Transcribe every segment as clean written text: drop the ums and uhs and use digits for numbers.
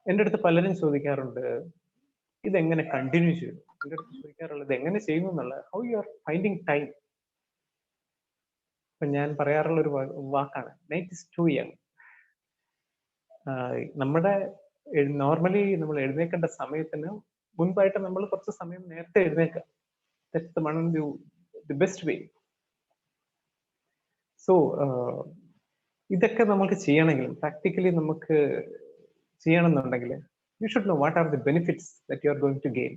എൻ്റെ അടുത്ത് പലരും ചോദിക്കാറുണ്ട്, ഇതെങ്ങനെ കണ്ടിന്യൂ ചെയ്തു? എൻ്റെ അടുത്ത് ചോദിക്കാറുള്ളത് എങ്ങനെ ചെയ്യുന്നു എന്നുള്ള, how you are finding time. അപ്പൊ ഞാൻ പറയാറുള്ള ഒരു വാക്കാണ്, നൈറ്റ് ഇസ് ടു യങ്. നമ്മുടെ നോർമലി നമ്മൾ എഴുന്നേക്കേണ്ട സമയത്തിന് മുൻപായിട്ട് നമ്മൾ കുറച്ച് സമയം നേരത്തെ എഴുന്നേക്കുക. That's the one of the best way. So ഇതൊക്കെ നമുക്ക് ചെയ്യണമെങ്കിലും പ്രാക്ടിക്കലി നമുക്ക് ചെയ്യണമെന്നുണ്ടെങ്കിൽ you should know what are the benefits that you are going to gain.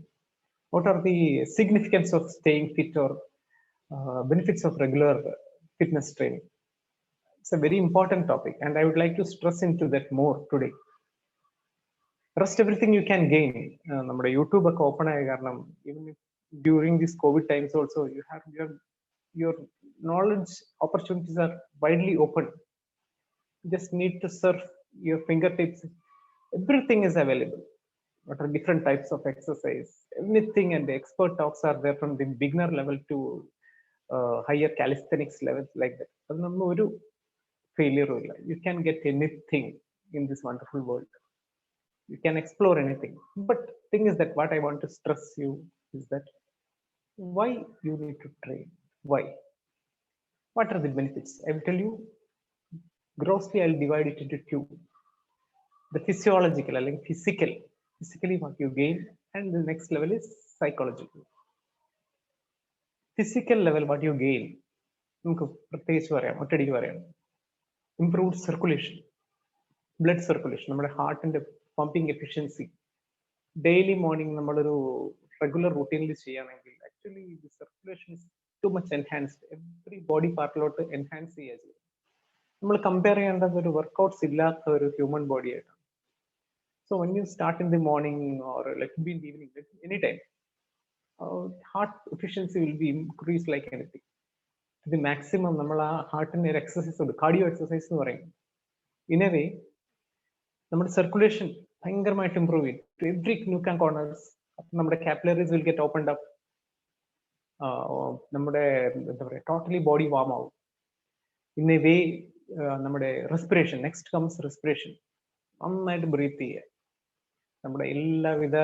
What are the significance of staying fit or benefits of regular fitness training? It's a very important topic and I would like to stress into that more today. Rest everything you can gain. നമ്മുടെ YouTube ഒക്കെ open ആയ കാരണം, even if during these COVID times also you have your knowledge opportunities are widely open. You just need to surf your fingertips. Everything is available. What are different types of exercise, anything, and the expert talks are there from the beginner level to higher calisthenics levels like that. അതൊന്നും ഒരു ഫെയിലിയറും ഇല്ല. You can get anything in this wonderful world. You can explore anything. But thing is that what I want to stress you is that why you need to train. Why? What are the benefits? I will tell you grossly. I'll divide it into two. The physiological, like physically what you gain, and the next level is psychological. Physical level what you gain, നമുക്ക് പ്രത്യേകിച്ച് പറയാം, ഒറ്റയടിക്ക് പറയാം. Improved circulation, blood circulation, നമ്മുടെ ഹാർട്ടിന്റെ pumping efficiency. Daily morning നമ്മളൊരു regular റൂട്ടീനിൽ ചെയ്യുകയാണെങ്കിൽ actually the circulation is too much enhanced. Every body പാർട്ടിലോട്ട് എൻഹാൻസ് ചെയ്യുക ചെയ്യും. നമ്മൾ കമ്പയർ ചെയ്യേണ്ടത് ഒരു വർക്കൗട്ട്സ് ഇല്ലാത്ത ഒരു ഹ്യൂമൻ ബോഡി ആയിട്ടാണ്. So when you start in the morning or like be in the evening, like anytime, heart efficiency will be increased like anything. To the maximum, നമ്മൾ ആ ഹാർട്ടിന് ഒരു എക്സസൈസ് ഉണ്ട്, കാർഡിയോ എക്സസൈസ് എന്ന് പറയും. ഇൻ എ വേ നമ്മുടെ circulation ഭയങ്കരമായിട്ട് improve ചെയ്യും. To every nook and corners നമ്മുടെ capillaries will get opened up. നമ്മുടെ എന്താ പറയുക, ടോട്ടലി ബോഡി വാം ആവും. ഇൻ എ വേ നമ്മുടെ റെസ്പിറേഷൻ, നെക്സ്റ്റ് കംസ് റെസ്പിറേഷൻ. നന്നായിട്ട് ബ്രീത്ത് ചെയ്യുക. നമ്മുടെ എല്ലാവിധ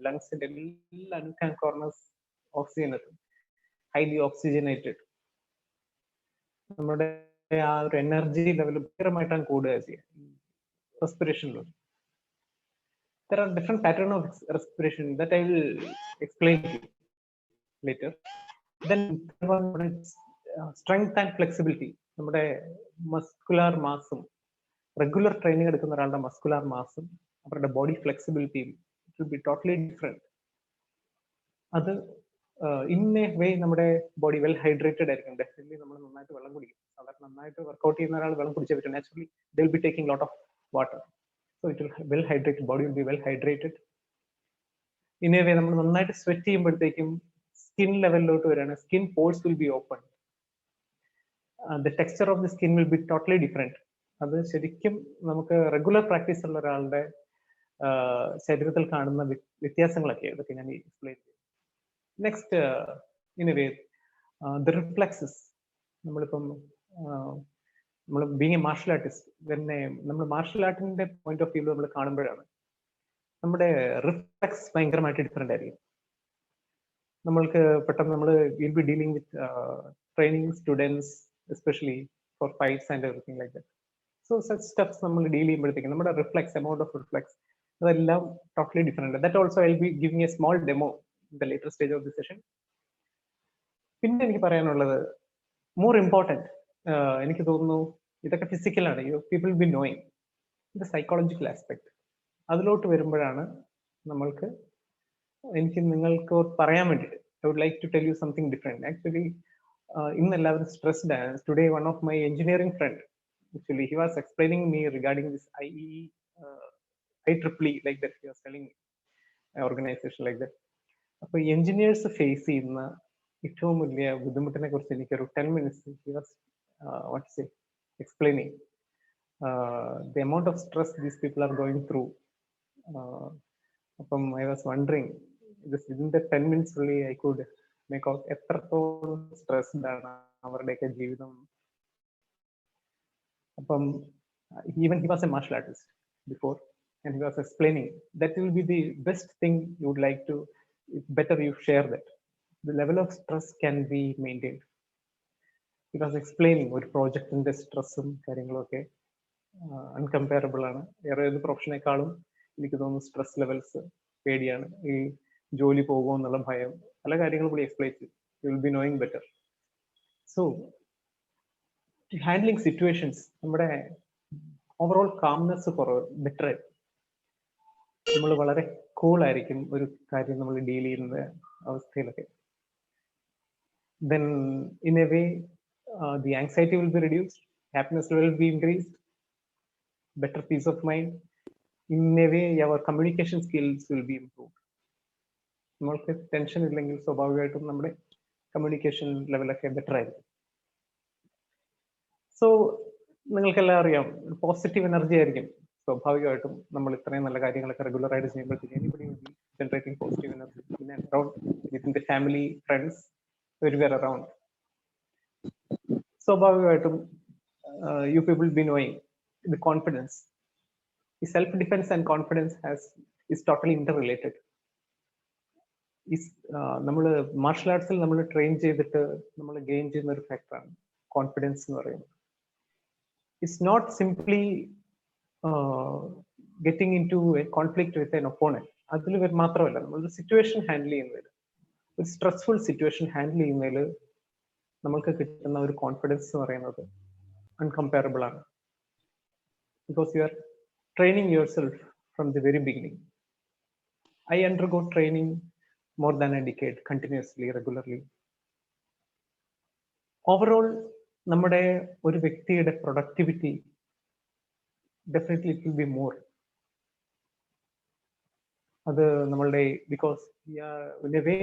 ലങ്സിന്റെ എല്ലാ ന്യൂക്ക് ആൻഡ് കോർണേഴ്സ് ഓക്സിജൻ എത്തും, ഹൈലി ഓക്സിജനേറ്റഡ്. നമ്മുടെ ആ ഒരു എനർജി ലെവൽ ഭയങ്കരമായിട്ടാണ് കൂടുക ചെയ്യുക റെസ്പിറേഷനിലൂടെ. There are different patterns of respiration that I will explain to you later. Then strength and flexibility. നമ്മുടെ മസ്കുലാർ മാസും, റെഗുലർ ട്രെയിനിങ് എടുക്കുന്ന ഒരാളുടെ മസ്കുലാർ മാസും അവരുടെ ബോഡി ഫ്ലെക്സിബിലിറ്റിയും it will be totally different. അത് ഇൻ എ വേ നമ്മുടെ ബോഡി വെൽ ഹൈഡ്രേറ്റഡ് ആയിരിക്കും. ഡെഫിനറ്റ്ലി നമ്മൾ നന്നായിട്ട് വെള്ളം കുടിക്കും. സാധാരണ നന്നായിട്ട് വർക്കൗട്ട് ചെയ്യുന്ന ഒരാൾ വെള്ളം കുടിച്ചേ പറ്റും. Naturally they will be taking lot of water. So it will well hydrated, body will be well hydrated. In a way നമ്മൾ നന്നായിട്ട് സ്വെറ്റ് ചെയ്യുമ്പോഴത്തേക്കും സ്കിൻ ലെവലിലോട്ട് വരികയാണ്. Skin pores will be open. The texture of the skin will be totally different. അത് ശരിക്കും നമുക്ക് regular practice ഉള്ള ഒരാളുടെ ശരീരത്തിൽ കാണുന്ന വ്യത്യാസങ്ങളൊക്കെ ഇതൊക്കെ ഞാൻ എക്സ്പ്ലെയിൻ ചെയ്യും. Next, in a way the reflexes. നമ്മളിപ്പം നമ്മൾ ബീങ് എ മാർഷൽ ആർട്ടിസ്റ്റ്, തന്നെ നമ്മൾ മാർഷൽ ആർട്ടിന്റെ പോയിന്റ് ഓഫ് വ്യൂ നമ്മൾ കാണുമ്പോഴാണ് നമ്മുടെ റിഫ്ലെക്സ് ഭയങ്കരമായിട്ട് ഡിഫറെന്റ് ആയിരിക്കും. നമ്മൾക്ക് പെട്ടെന്ന് നമ്മൾ will be dealing with training students, especially for fights and everything like that. So such steps നമ്മൾ ഡീൽ ചെയ്യുമ്പോഴത്തേക്കും നമ്മുടെ റിഫ്ലെക്സ്, എമൗണ്ട് ഓഫ് റിഫ്ലെക്സ്, അതെല്ലാം totally different. That also I will be giving A small demo in the later stage of the session. പിന്നെ എനിക്ക് പറയാനുള്ളത് more important, എനിക്ക് തോന്നുന്നു ഇതൊക്കെ ഫിസിക്കലാണ്, പീപ്പിൾ ബി നോയിങ്. ഇത് സൈക്കോളജിക്കൽ ആസ്പെക്ട്. അതിലോട്ട് വരുമ്പോഴാണ് നമ്മൾക്ക് എനിക്ക് നിങ്ങൾക്ക് പറയാൻ വേണ്ടിയിട്ട് I would like to tell you something different. Actually ഇന്ന് എല്ലാവരും സ്ട്രെസ്ഡ് ആണ്. Today one of my engineering friend, actually he was explaining me regarding this IEEE like that. He was telling me organization like that. അപ്പോൾ engineers face ചെയ്യുന്ന ഏറ്റവും വലിയ ബുദ്ധിമുട്ടിനെ കുറിച്ച് എനിക്കൊരു 10 minutes he was explaining the amount of stress these people are going through. അപ്പം I was wondering, within the 10 minutes only I could make out എത്രത്തോളം stressed ആണ് അവരുടെയൊക്കെ ജീവിതം. അപ്പം even he was a martial artist before and he was explaining that will be the best thing you would like to, better you share that. The level of stress can be maintained. He was explaining ഒരു പ്രോജക്റ്റിന്റെ സ്ട്രെസ്സും കാര്യങ്ങളൊക്കെ അൺകമ്പയറബിൾ ആണ്. വേറെ ഏത് പ്രൊഫഷനേക്കാളും എനിക്ക് തോന്നുന്നു stress levels പേടിയാണ്. ഈ ജോലി പോകുമോ എന്നുള്ള ഭയം, പല കാര്യങ്ങളും കൂടി എക്സ്പ്ലെയിൻ ചെയ്തു. You will be knowing better. So handling situations, നമ്മുടെ ഓവറോൾ കാംനെസ് ബെറ്റർ ആയിരിക്കും. നമ്മൾ വളരെ കൂളായിരിക്കും ഒരു കാര്യം നമ്മൾ ഡീൽ ചെയ്യുന്ന അവസ്ഥയിലൊക്കെ. Then in a way the anxiety will be reduced, happiness will be increased, better peace of mind. In a way our communication skills will be improved. നമ്മൾക്ക് tension ഇല്ലെങ്കിൽ സ്വാഭാവികമായിട്ടും നമ്മുടെ കമ്മ്യൂണിക്കേഷൻ ലെവലൊക്കെ ബെറ്റർ ആയിരിക്കും. സോ നിങ്ങൾക്കെല്ലാം അറിയാം, positive energy ആയിരിക്കും സ്വാഭാവികമായിട്ടും നമ്മൾ ഇത്രയും നല്ല കാര്യങ്ങളൊക്കെ റെഗുലർ ആയിട്ട് ചെയ്യുമ്പോഴത്തേക്ക് anybody will be generating positive energy in and around, within the family, friends, everywhere around. സ്വാഭാവികമായിട്ടും you people be knowing the confidence, the self defense and confidence is totally interrelated. നമ്മൾ മാർഷൽ ആർട്സിൽ നമ്മൾ train ചെയ്തിട്ട് നമ്മൾ gain ചെയ്യുന്ന ഒരു ഫാക്ടറാണ് confidence എന്ന് പറയുന്നത്. It's not simply getting in to a conflict with an opponent. അതിൽ മാത്രമല്ല, നമ്മളൊരു സിറ്റുവേഷൻ ഹാൻഡിൽ ചെയ്യുന്നതിൽ, ഒരു സ്ട്രെസ്ഫുൾ സിറ്റുവേഷൻ ഹാൻഡിൽ ചെയ്യുന്നതിൽ നമ്മൾക്ക് കിട്ടുന്ന ഒരു കോൺഫിഡൻസ് എന്ന് പറയുന്നത് അൺകമ്പയറബിൾ ആണ്. Because you are training your self from the very beginning. I undergo training more than a decade, continuously, regularly. Overall, നമ്മുടെ ഒരു വ്യക്തിയുടെ productivity definitely it will be more. അത് നമ്മളുടെ ബിക്കോസ് ഇൻ എ വേ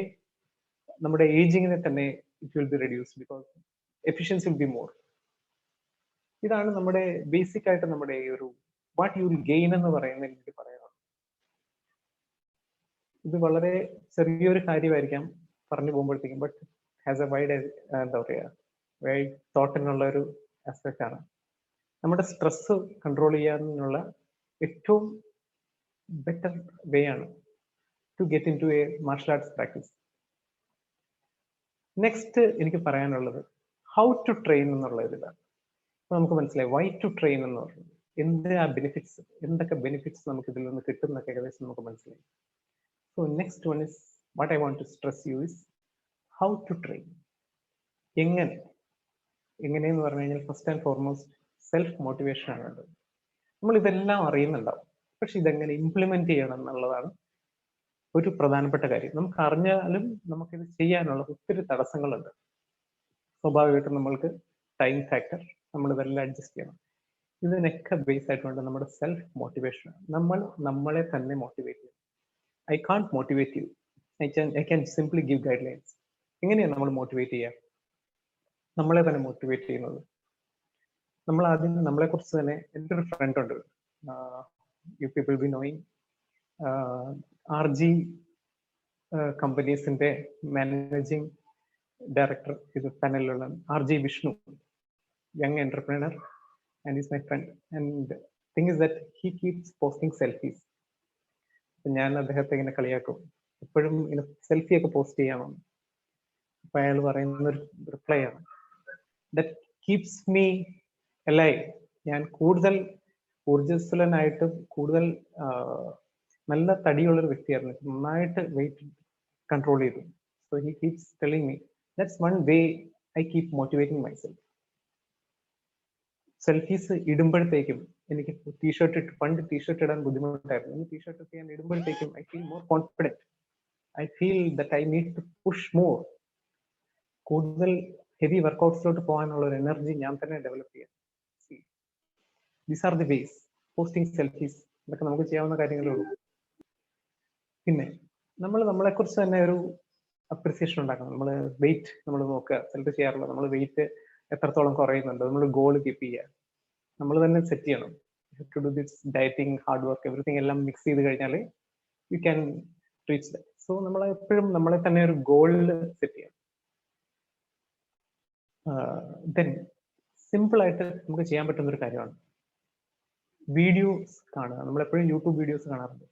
നമ്മുടെ ഏജിങ്ങിനെ തന്നെ it will B reduce because efficiency will be more. ഇതാണ് നമ്മുടെ basic ആയിട്ട് നമ്മുടെ ഈ ഒരു വാട്ട് യു വിൽ ഗെയിൻ എന്ന് പറയുന്നത് എനിക്ക് പറയാം. ഇത് വളരെ ചെറിയൊരു കാര്യമായിരിക്കാം പറഞ്ഞു പോകുമ്പോഴത്തേക്കും, ബട്ട് ഹാസ് എ വൈഡ് എന്താ പറയുക വൈഡ് തോട്ടിനുള്ള ഒരു ആസ്പെക്റ്റ് ആണ്. നമ്മുടെ സ്ട്രെസ് കൺട്രോൾ ചെയ്യാനുള്ള ഏറ്റവും ബെറ്റർ വേ ആണ് to get in to a martial arts practice. Next എനിക്ക് പറയാനുള്ളത് ഹൗ ടു ട്രെയിൻ എന്നുള്ള ഇതിലാണ്. അപ്പൊ നമുക്ക് മനസ്സിലായി വൈ ടു ട്രെയിൻ എന്ന് പറയുന്നത്, എന്തൊക്കെ ബെനിഫിറ്റ്സ് നമുക്ക് ഇതിൽ നിന്ന് കിട്ടുന്നൊക്കെ ഏകദേശം നമുക്ക് മനസ്സിലായി. So next one is what I want to stress you is how to train. എങ്ങനെയെന്ന് പറഞ്ഞു കഴിഞ്ഞാൽ first and foremost self motivation ആണ് വേണ്ടത്. നമ്മൾ ഇതെല്ലാം അറിയുന്നുണ്ടാവും, പക്ഷെ ഇതെങ്ങനെ ഇംപ്ലിമെന്റ് ചെയ്യണം എന്നുള്ളതാണ് ഒരു പ്രധാനപ്പെട്ട കാര്യം. നമുക്ക് അറിഞ്ഞാലും നമുക്കിത് ചെയ്യാനുള്ള ഒത്തിരി തടസ്സങ്ങളുണ്ട്. സ്വാഭാവികമായിട്ടും നമ്മൾക്ക് ടൈം ഫാക്ടർ, നമ്മളിതെല്ലാം അഡ്ജസ്റ്റ് ചെയ്യണം. ഇതിനൊക്കെ ബേസ് ആയിട്ട് വേണ്ട നമ്മുടെ സെൽഫ് മോട്ടിവേഷൻ. നമ്മൾ നമ്മളെ തന്നെ മോട്ടിവേറ്റ് ചെയ്യണം. I can't motivate you. I can simply give guidelines. എങ്ങനെയാണ് നമ്മൾ മോട്ടിവേറ്റ് ചെയ്യുക? നമ്മളെ തന്നെ മോട്ടിവേറ്റ് ചെയ്യുന്നത് നമ്മൾ ആദ്യം നമ്മളെ കുറിച്ച് തന്നെ. എൻ്റെ ഒരു ഫ്രണ്ട് ഉണ്ട്, you people be knowing, RG കമ്പനീസിന്റെ മാനേജിങ് ഡയറക്ടർ ഇത് പാനലിലുള്ള RG Vishnu, young entrepreneur, and is my friend. And thing is that he keeps posting selfies. ഞാൻ അദ്ദേഹത്തെ ഇങ്ങനെ കളിയാക്കും, എപ്പോഴും ഇങ്ങനെ സെൽഫി ഒക്കെ പോസ്റ്റ് ചെയ്യണം. അപ്പൊ അയാൾ പറയുന്ന ഒരു റിപ്ലൈ ആണ്, ദാറ്റ് കീപ്സ് മീ അലൈവ്. ഞാൻ കൂടുതൽ ഊർജ്ജസ്വലനായിട്ട്, കൂടുതൽ നല്ല തടിയുള്ളൊരു വ്യക്തിയായിരുന്നു, നന്നായിട്ട് വെയിറ്റ് കൺട്രോൾ ചെയ്തു. So he keeps telling me that's one way I keep motivating myself. Selfies ഇടുമ്പോഴത്തേക്കും എനിക്ക് പണ്ട് ടീഷർട്ട് ഇടാൻ ബുദ്ധിമുട്ടായിരുന്നു. ഈ ടീഷർട്ട് ഒക്കെ ഞാൻ ഇടുമ്പോഴത്തേക്കും I feel more confident. I feel that I need to push more. കൂടുതൽ ഹെവി വർക്കൗട്ട്സിലോട്ട് പോകാനുള്ള ഒരു എനർജി ഞാൻ തന്നെ ഡെവലപ്പ് ചെയ്യാം. These are the ways. Posting selfies, ഇതൊക്കെ നമുക്ക് ചെയ്യാവുന്ന കാര്യങ്ങളേ ഉള്ളൂ. പിന്നെ നമ്മൾ നമ്മളെക്കുറിച്ച് തന്നെ ഒരു അപ്രിസിയേഷൻ ഉണ്ടാക്കണം. നമ്മൾ വെയിറ്റ് നമ്മൾ നോക്കുക, സെൽഫ് ചെയ്യാറുള്ളത്, നമ്മൾ വെയിറ്റ് എത്രത്തോളം കുറയുന്നുണ്ട്, നമ്മൾ ഗോൾ കീപ്പ് ചെയ്യുക, നമ്മൾ തന്നെ സെറ്റ് ചെയ്യണം. To do this dieting, hard work, everything എല്ലാം മിക്സ് ചെയ്ത് കഴിഞ്ഞാൽ you can reach that. So നമ്മൾ എപ്പോഴും നമ്മളെ തന്നെ ഒരു ഗോളിൽ സെറ്റ് ചെയ്യണം. ദെൻ സിമ്പിൾ ആയിട്ട് നമുക്ക് ചെയ്യാൻ പറ്റുന്ന ഒരു കാര്യമാണ് വീഡിയോസ് കാണുക. നമ്മളെപ്പോഴും യൂട്യൂബ് വീഡിയോസ് കാണാറുണ്ട്.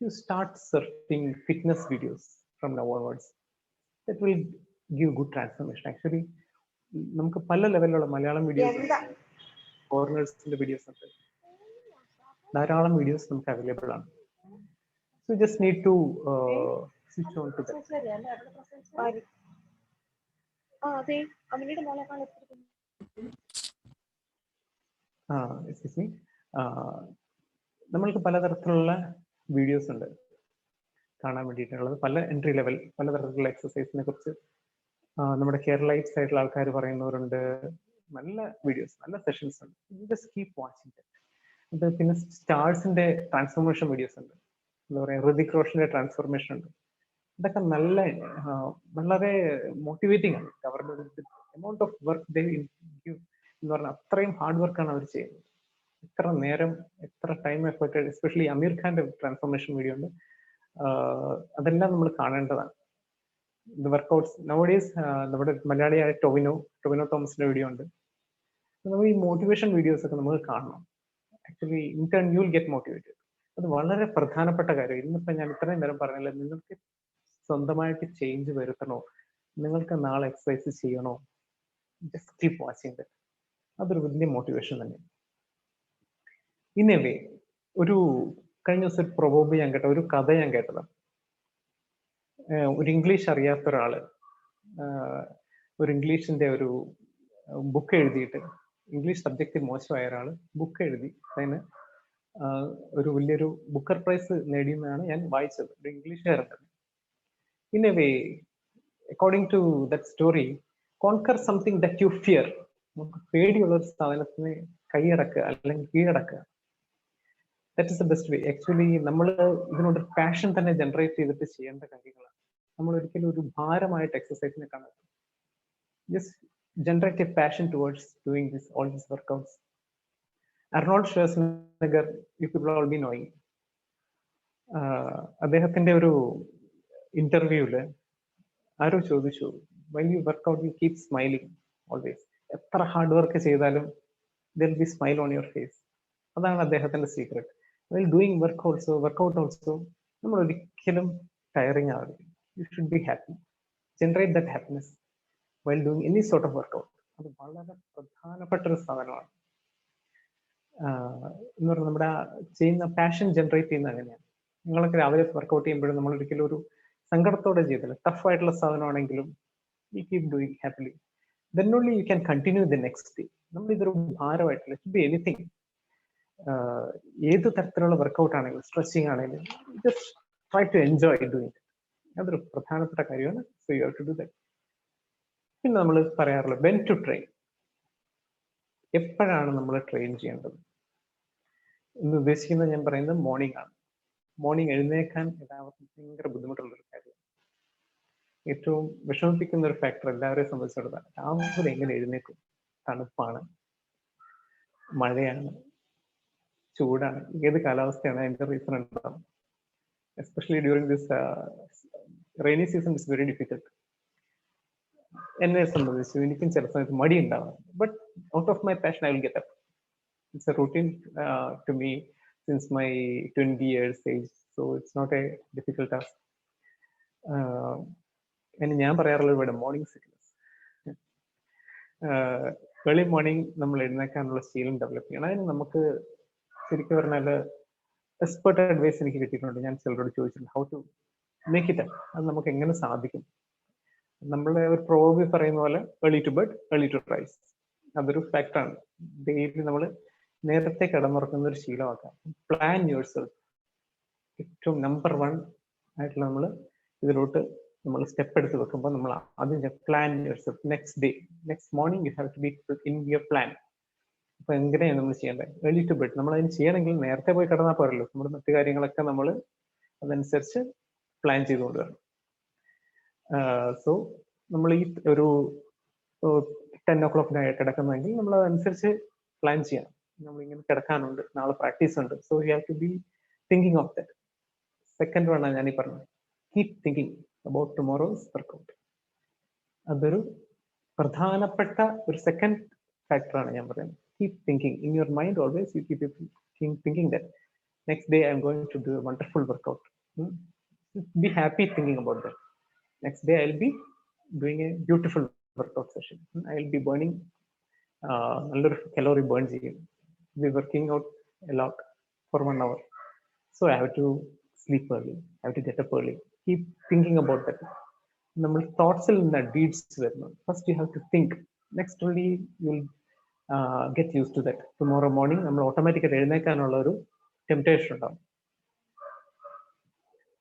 You start searching fitness videos from now onwards. That will give good transformation. Actually നമുക്ക് പല ലെവലിലുള്ള മലയാളം വീഡിയോസ്, ഫോറിനേഴ്സിന്റെ വീഡിയോസ് ഉണ്ട്, ധാരാളം വീഡിയോസ് നമുക്ക് അവൈലബിൾ ആണ്. So just need to switch on to that. Excuse me, നമ്മൾക്ക് പലതരത്തിലുള്ള വീഡിയോസ് ഉണ്ട് കാണാൻ വേണ്ടിയിട്ടുള്ളത്. പല എൻട്രി ലെവൽ പലതരത്തിലുള്ള എക്സസൈസിനെ കുറിച്ച് നമ്മുടെ കേരളൈറ്റ്സ് ആയിട്ടുള്ള ആൾക്കാർ പറയുന്നവരുണ്ട്. നല്ല വീഡിയോസ്, നല്ല സെഷൻസ് ഉണ്ട്. Just keep watching that. അത് പിന്നെ സ്റ്റാർസിന്റെ ട്രാൻസ്ഫോർമേഷൻ വീഡിയോസ് ഉണ്ട്, എന്താ പറയുക, ഹൃതിക് റോഷന്റെ ട്രാൻസ്ഫോർമേഷൻ ഉണ്ട്. ഇതൊക്കെ നല്ല വളരെ മോട്ടിവേറ്റിംഗ് ആണ്. അവരുടെ amount of work they give എന്ന് പറഞ്ഞാൽ അത്രയും ഹാർഡ് വർക്കാണ് അവർ ചെയ്യുന്നത്. എത്ര നേരം, എത്ര ടൈം എഫേർട്ട്, എസ്പെഷ്യലി അമീർ ഖാന്റെ ട്രാൻസ്ഫോർമേഷൻ വീഡിയോ ഉണ്ട്. അതെല്ലാം നമ്മൾ കാണേണ്ടതാണ്. വർക്കൗട്ട്സ് നൗഡേയ്സ് നമ്മുടെ മലയാളിയായ ടൊവിനോ തോമസിന്റെ വീഡിയോ ഉണ്ട്. നമ്മൾ ഈ മോട്ടിവേഷൻ വീഡിയോസ് ഒക്കെ നമ്മൾ കാണണം. Actually in turn U will get motivated. അത് വളരെ പ്രധാനപ്പെട്ട കാര്യം. ഇന്നിപ്പോ ഞാൻ ഇത്രയും നേരം പറഞ്ഞില്ല, നിങ്ങൾക്ക് സ്വന്തമായിട്ട് ചേഞ്ച് വരുത്തണോ, നിങ്ങൾക്ക് നാളെ എക്സസൈസ് ചെയ്യണോ, ജസ്റ്റ് കീപ് വാച്ചിങ് ദാറ്റ്. അതൊരു വലിയ മോട്ടിവേഷൻ തന്നെ. ഇൻ എ വേ, ഒരു കഴിഞ്ഞ ദിവസം ഒരു പ്രൊവോബ് ഞാൻ കേട്ട ഒരു കഥ ഞാൻ കേട്ടതാണ്. ഒരു ഇംഗ്ലീഷ് അറിയാത്ത ഒരാള് ഒരു ഇംഗ്ലീഷിന്റെ ഒരു ബുക്ക് എഴുതിയിട്ട്, ഇംഗ്ലീഷ് സബ്ജക്റ്റ് മോശമായ ഒരാള് ബുക്ക് എഴുതി അതിന് ഒരു വലിയൊരു ബുക്കർ പ്രൈസ് നേടിയെന്നാണ് ഞാൻ വായിച്ചത്. ഒരു ഇംഗ്ലീഷുകാരൻ തന്നെ. In a way, according to that story, conquer something that you fear. നമുക്ക് പേടിയുള്ള ഒരു സാധനത്തിന് കൈയടക്കുക അല്ലെങ്കിൽ കീഴടക്കുക. That is the best way. Actually നമ്മൾ ഇതിനോട് പാഷൻ തന്നെ ജനറേറ്റ് ചെയ്തിട്ട് ചെയ്യേണ്ട കാര്യങ്ങളാണ്. നമ്മൾ ഒരിക്കലും ഒരു ഭാരമായിട്ട് എക്സസൈസിനെ കാണാം. Just generate a passion towards doing this all these workouts. Arnold Schwarzenegger, you people all be knowing. അദ്ദേഹത്തിന്റെ ഒരു ഇന്റർവ്യൂല് ആരോ ചോദിച്ചു, while you work out you keep smiling always. എത്ര ഹാർഡ് വർക്ക് ചെയ്താലും there will be smile on your face. അതാണ് അദ്ദേഹത്തിന്റെ secret. While doing workout also നമ്മൾ ഒരിക്കലും ടയറിങ് ആവില്ല. You should be happy. Generate that happiness while doing any sort of workout. അത് വളരെ പ്രധാനപ്പെട്ട ഒരു സാധനമാണ്. എന്ന് പറഞ്ഞാൽ നമ്മുടെ ചെയ്യുന്ന പാഷൻ ജനറേറ്റ് ചെയ്യുന്ന അങ്ങനെയാണ്. നിങ്ങളൊക്കെ രാവിലെ വർക്കൗട്ട് ചെയ്യുമ്പോഴും നമ്മൾ ഒരിക്കലും ഒരു സങ്കടത്തോടെ ചെയ്തില്ല. ടഫ് ആയിട്ടുള്ള സാധനമാണെങ്കിലും you keep doing happily. then only you can continue the next day. നമ്മൾ ഇതൊരു ഭാരമായിട്ടില്ല. ഇറ്റ് ബി എനിത്തിങ്, ഏത് തരത്തിലുള്ള വർക്കൗട്ട് ആണെങ്കിലും, സ്ട്രെച്ചിങ് ആണെങ്കിലും, just try to enjoy doing it. അതൊരു പ്രധാനപ്പെട്ട കാര്യമാണ്. So you have to do that. പിന്നെ നമ്മൾ പറയാറുള്ളത് വെൻ ടു ട്രെയിൻ. എപ്പോഴാണ് നമ്മൾ ട്രെയിൻ ചെയ്യേണ്ടത് എന്ന് ഉദ്ദേശിക്കുന്നത് ഞാൻ പറയുന്നത് മോർണിംഗ് ആണ്. മോർണിംഗ് എഴുന്നേക്കാൻ എല്ലാവർക്കും ഭയങ്കര ബുദ്ധിമുട്ടുള്ള ഒരു കാര്യമാണ്. ഏറ്റവും വിഷമിപ്പിക്കുന്ന ഒരു ഫാക്ടർ എല്ലാവരെയും സംബന്ധിച്ചിടത്തോളം, രാവിലെ എങ്ങനെ എഴുന്നേക്കും? തണുപ്പാണ്, മഴയാണ്, ചൂടാണ്, ഏത് കാലാവസ്ഥയാണ്, അതിന്റെ റീസൺ ഉണ്ടാവും. Especially during this rainy season is very difficult. എന്നെ സംബന്ധിച്ചു എനിക്കും ചില സമയത്ത് മടി ഉണ്ടാവും. But out of my passion I will get up. It's a routine to me since my 20 years age. So it's not a difficult task. ഞാൻ പറയാറുള്ളത് ഇവിടെ മോർണിംഗ് സിക്നസ്. ഏർലി മോർണിംഗ് നമ്മൾ എഴുന്നേക്കാനുള്ള ശീലം ഡെവലപ്പ് ചെയ്യണം. അതിന് നമുക്ക് ശരിക്കും പറഞ്ഞാൽ എക്സ്പെർട്ട് അഡ്വൈസ് എനിക്ക് കിട്ടിയിട്ടുണ്ട്. ഞാൻ ചിലരോട് ചോദിച്ചിട്ടുണ്ട് how to make it up. അത് നമുക്ക് എങ്ങനെ സാധിക്കും? നമ്മളെ ഒരു പ്രോബി പറയുന്ന പോലെ early to bed early to rise. അതൊരു ഫാക്റ്റാണ്. ഡെയിലി നമ്മൾ നേരത്തെ കിടന്നുറക്കുന്ന ഒരു ശീലമാക്കാം. Plan your self. ഏറ്റവും നമ്പർ 1 ആയിട്ടുള്ള നമ്മൾ ഇതിലോട്ട് നമ്മൾ സ്റ്റെപ്പ് എടുത്ത് വെക്കുമ്പോൾ നമ്മൾ അതിന്റെ plan your self. Next morning you have to be in your plan. അപ്പൊ എങ്ങനെയാണ് നമ്മൾ ചെയ്യേണ്ടത്? Early to bed. നമ്മൾ അതിന് ചെയ്യണമെങ്കിൽ നേരത്തെ പോയി കിടന്നാൽ പോരല്ലോ. നമ്മുടെ മറ്റു കാര്യങ്ങളൊക്കെ നമ്മൾ അതനുസരിച്ച് പ്ലാൻ ചെയ്തുകൊണ്ട് വരണം. സോ നമ്മൾ ഈ ഒരു 10 o'clock കിടക്കുന്നെങ്കിൽ നമ്മൾ അതനുസരിച്ച് പ്ലാൻ ചെയ്യണം. നമ്മളിങ്ങനെ കിടക്കാനുണ്ട്, നാളെ പ്രാക്ടീസ് ഉണ്ട്. So you have to be thinking of that. Second one ആണ് ഞാൻ ഈ പറഞ്ഞത്, keep thinking about tomorrow's workout. അതൊരു പ്രധാനപ്പെട്ട ഒരു സെക്കൻഡ് ഫാക്ടറാണ് ഞാൻ പറയുന്നത്. Keep thinking in your mind always. You keep thinking that next day I'm going to do a wonderful workout. Be happy thinking about that. Next day I'll be doing a beautiful workout session. I'll be burning nallൊരു calorie burn ചെയ്യും. Be working out a lot for 1 hour. So I have to sleep early. I have to get up early. Keep thinking about that. നമ്മൾ തോട്ട്സിൽ നിന്ന് deeds വരുന്നു. First you have to think. Next only you will get used to that. Tomorrow morning നമ്മൾ ഓട്ടോമാറ്റിക്കായിട്ട് എഴുന്നേക്കാനുള്ള ഒരു temptation ഉണ്ടാവും.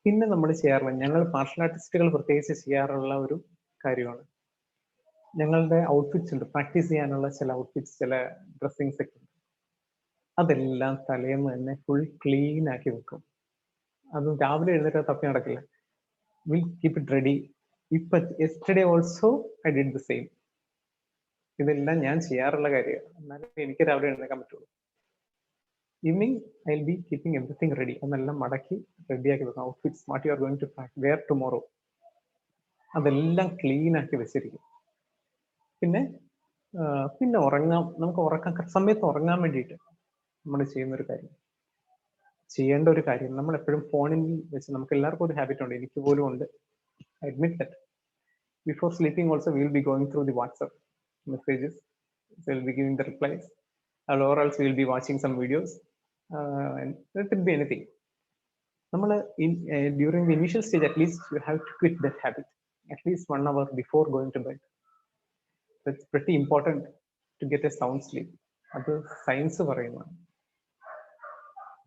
പിന്നെ നമ്മൾ ചെയ്യാറുള്ള, ഞങ്ങൾ മാർഷൽ ആർട്ടിസ്റ്റുകൾ പ്രത്യേകിച്ച് ചെയ്യാറുള്ള ഒരു കാര്യമാണ്, ഞങ്ങളുടെ ഔട്ട്ഫിറ്റ്സ് ഉണ്ട്, പ്രാക്ടീസ് ചെയ്യാനുള്ള ചില ഔട്ട്ഫിറ്റ്സ്, ചില ഡ്രസ്സിങ്സ് ഒക്കെ ഉണ്ട്. അതെല്ലാം തലേന്ന് തന്നെ ഫുൾ ക്ലീൻ ആക്കി വെക്കും. അതും രാവിലെ എഴുന്നേറ്റ് തപ്പി നടക്കില്ല. Will keep it ready. ഇപ്പൊ yesterday also I did the same. ഇതെല്ലാം ഞാൻ ചെയ്യാറുള്ള കാര്യമാണ്, എന്നാലും എനിക്ക് രാവിലെ എഴുന്നേക്കാൻ പറ്റുള്ളൂ. Evening I will be keeping everything ready. അതെല്ലാം മടക്കി റെഡിയാക്കി വെക്കണം. Outfits what you are going to wear tomorrow, അതെല്ലാം ക്ലീൻ ആക്കി വെച്ചിരിക്കും. പിന്നെ ഉറങ്ങാം, നമുക്ക് ഉറക്കാൻ സമയത്ത് ഉറങ്ങാൻ വേണ്ടിയിട്ട് നമ്മൾ ചെയ്യുന്നൊരു കാര്യം, ചെയ്യേണ്ട ഒരു കാര്യം, നമ്മൾ എപ്പോഴും ഫോണിൽ വെച്ച്, നമുക്ക് എല്ലാവർക്കും ഒരു ഹാബിറ്റ് ഉണ്ട്, എനിക്ക് പോലും ഉണ്ട്. I admit that. Before sleeping also we will be going through the WhatsApp messages. So we'll be giving the replies. Or else we will be watching some videos. And it could be anything. During the initial stage, at least you have to quit that habit. At least 1 hour before going to bed. That's pretty important to get a sound sleep. അത് science പറയുന്നതാണ്.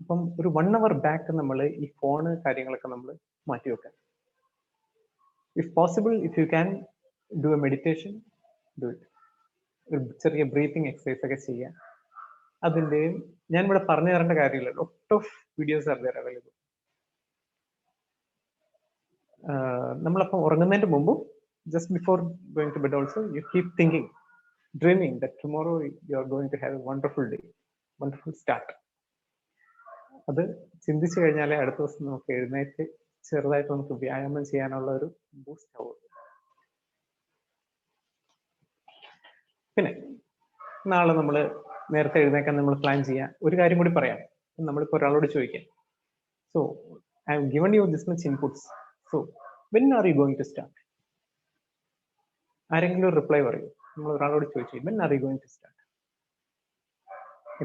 അപ്പം ഒരു 1 hour back നമ്മൾ ഈ phone കാര്യങ്ങളൊക്കെ നമ്മൾ മാറ്റി വെക്കാൻ. If possible, if you can do a meditation, do it. ഒരു ചെറിയ ബ്രീത്തിങ് എക്സസൈസ് ഒക്കെ ചെയ്യാം. അതിൻ്റെയും ഞാൻ ഇവിടെ പറഞ്ഞു തരേണ്ട കാര്യമില്ല. Lot of videos are there available. നമ്മളപ്പം ഉറങ്ങുന്നതിന്റെ മുമ്പും just before going to bed also you keep thinking, dreaming that tomorrow you are going to have a wonderful day, wonderful start. അത് ചിന്തിച്ചു കഴിഞ്ഞാലേ അടുത്ത ദിവസം നമുക്ക് എഴുന്നേറ്റ് ചെറുതായിട്ട് നമുക്ക് വ്യായാമം ചെയ്യാനുള്ള ഒരു ബൂസ്റ്റ് ആവും. പിന്നെ നാളെ നമ്മൾ നേരത്തെ എഴുന്നേക്കാൻ നമ്മൾ പ്ലാൻ ചെയ്യാം. ഒരു കാര്യം കൂടി പറയാം, നമ്മളിപ്പോൾ ഒരാളോട് ചോദിക്കാം, so I have given you this much inputs, so when are you going to start? ആരെങ്കിലും ഒരു റിപ്ലൈ പറയും. നമ്മൾ ഒരാളോട് ചോദിച്ചു, when are you going to start?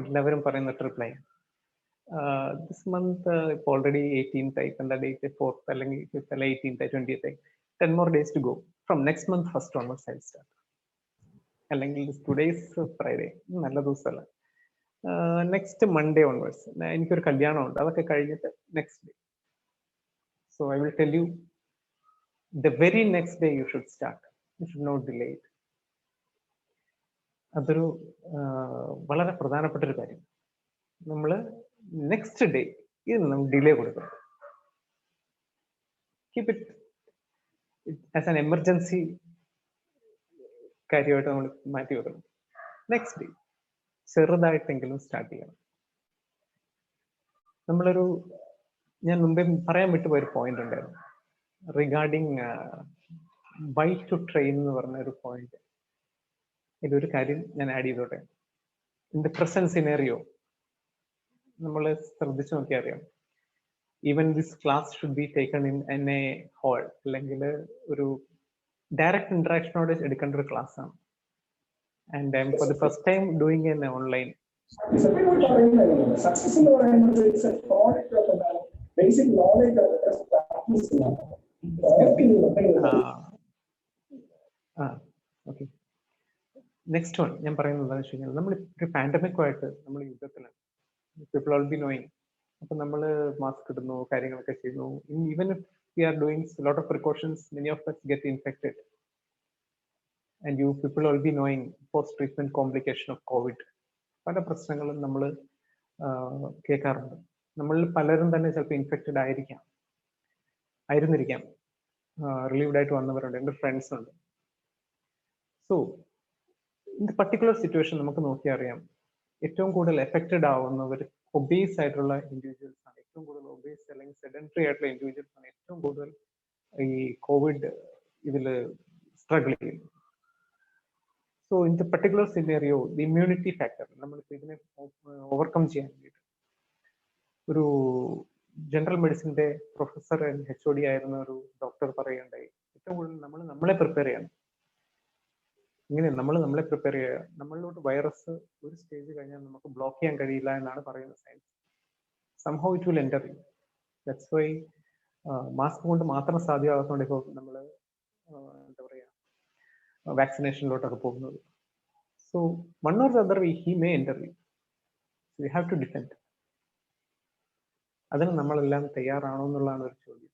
എല്ലാവരും പറയുന്ന reply, this month already 18th ആയി, എന്താ ഡേറ്റ് 4th അല്ലെങ്കിൽ 5th അല്ല 18th 20th ആയി, 10 more days to go, from next month 1st onwards I'll start. അല്ലെങ്കിൽ today's Friday, നല്ല ദിവസമല്ല, നെക്സ്റ്റ് മൺഡേ ഓൺവേഴ്സ് എനിക്കൊരു കല്യാണം ഉണ്ട്, അതൊക്കെ കഴിഞ്ഞിട്ട് next day. So I will tell U the very next day you should start, you should not delay it. അതൊരു വളരെ പ്രധാനപ്പെട്ട ഒരു കാര്യം. നമ്മൾ നെക്സ്റ്റ് ഡേ ഇത് നമ്മൾ ഡിലേ കൊടുക്കണം. Keep it as an emergency കാര്യമായിട്ട് നമ്മൾ മാറ്റി വെക്കണം. നെക്സ്റ്റ് ഡേ ചെറുതായിട്ടെങ്കിലും സ്റ്റാർട്ട് ചെയ്യണം. ഞാൻ മുമ്പേ പറയാൻ വിട്ടുപോയൊരു പോയിന്റ് ഉണ്ടായിരുന്നു റിഗാർഡിങ് ബൈ ടു ട്രെയിൻ എന്ന് പറഞ്ഞ ഒരു പോയിന്റ്. ഇതൊരു കാര്യം ഞാൻ ആഡ് ചെയ്തോട്ടെ. ഇൻ ദ പ്രസന്റ് സിനാരിയോ നമ്മൾ ശ്രദ്ധിച്ചു നോക്കിയാൽ അറിയാം, even this class should be taken in a whole, അല്ലെങ്കിൽ ഒരു ഡയറക്റ്റ് ഇന്ററാക്ഷനോടെ എടുക്കേണ്ട ഒരു ക്ലാസ് ആണ്. And I am for the first time doing in online. Okay, next one ഞാൻ പറയുന്നത് എന്താണെന്ന് വെച്ച് കഴിഞ്ഞാൽ, നമ്മൾ ഒരു പാൻഡമിക്കുമായിട്ട് നമ്മൾ യുദ്ധത്തിലാണ്. People all be knowing. അപ്പൊ നമ്മൾ മാസ്ക് ഇടുന്നു, കാര്യങ്ങളൊക്കെ ചെയ്യുന്നു. Even if we are doing lot of precautions, many of us get infected. And you people all be knowing post treatment complication of COVID. പല പ്രശ്നങ്ങളും നമ്മൾ കേൾക്കാറുണ്ട്. നമ്മളിൽ പലരും തന്നെ ചിലപ്പോൾ ഇൻഫെക്റ്റഡ് ആയിരുന്നിരിക്കാം, റിലീവ്ഡ് ആയിട്ട് വന്നവരുണ്ട്, എൻ്റെ ഫ്രണ്ട്സ് ഉണ്ട്. So in the particular situation നമുക്ക് നോക്കിയാൽ അറിയാം, ഏറ്റവും കൂടുതൽ എഫക്റ്റഡ് ആവുന്നവർ ഒബേസ് ആയിട്ടുള്ള ഇൻഡിവിജ്വൽസ് ആണ്. ഏറ്റവും കൂടുതൽ ഒബേസ് അല്ലെങ്കിൽ സെഡൻറ്ററി ആയിട്ടുള്ള ഇൻഡിവിജ്വൽസ് ആണ് ഏറ്റവും കൂടുതൽ ഈ കോവിഡ് ഇതിൽ സ്ട്രഗിൾ ചെയ്യുന്നത്. So in the particular scenario the immunity factor നമ്മളിപ്പോൾ ഇതിനെ ഓവർകം ചെയ്യാൻ വേണ്ടിയിട്ട് ഒരു ജനറൽ മെഡിസിന്റെ പ്രൊഫസർ HOD ആയിരുന്ന ഒരു ഡോക്ടർ പറയുകയുണ്ടായി, ഏറ്റവും കൂടുതൽ നമ്മൾ നമ്മളെ പ്രിപ്പയർ ചെയ്യണം. ഇങ്ങനെ നമ്മളെ പ്രിപ്പയർ ചെയ്യുക. നമ്മളിലോട്ട് വൈറസ് ഒരു സ്റ്റേജ് കഴിഞ്ഞാൽ നമുക്ക് ബ്ലോക്ക് ചെയ്യാൻ കഴിയില്ല എന്നാണ് പറയുന്നത് science. Somehow it will enter. That's why mask കൊണ്ട് മാത്രം സാധ്യമാകുന്നതുകൊണ്ട് ഇപ്പോൾ നമ്മൾ എന്താ പറയുക, വാക്സിനേഷനിലോട്ടൊക്കെ പോകുന്നത്. So one or the other way he may enter you. We have to defend. അതിന് നമ്മളെല്ലാം തയ്യാറാണോ എന്നുള്ളതാണ് ഒരു ചോദ്യം.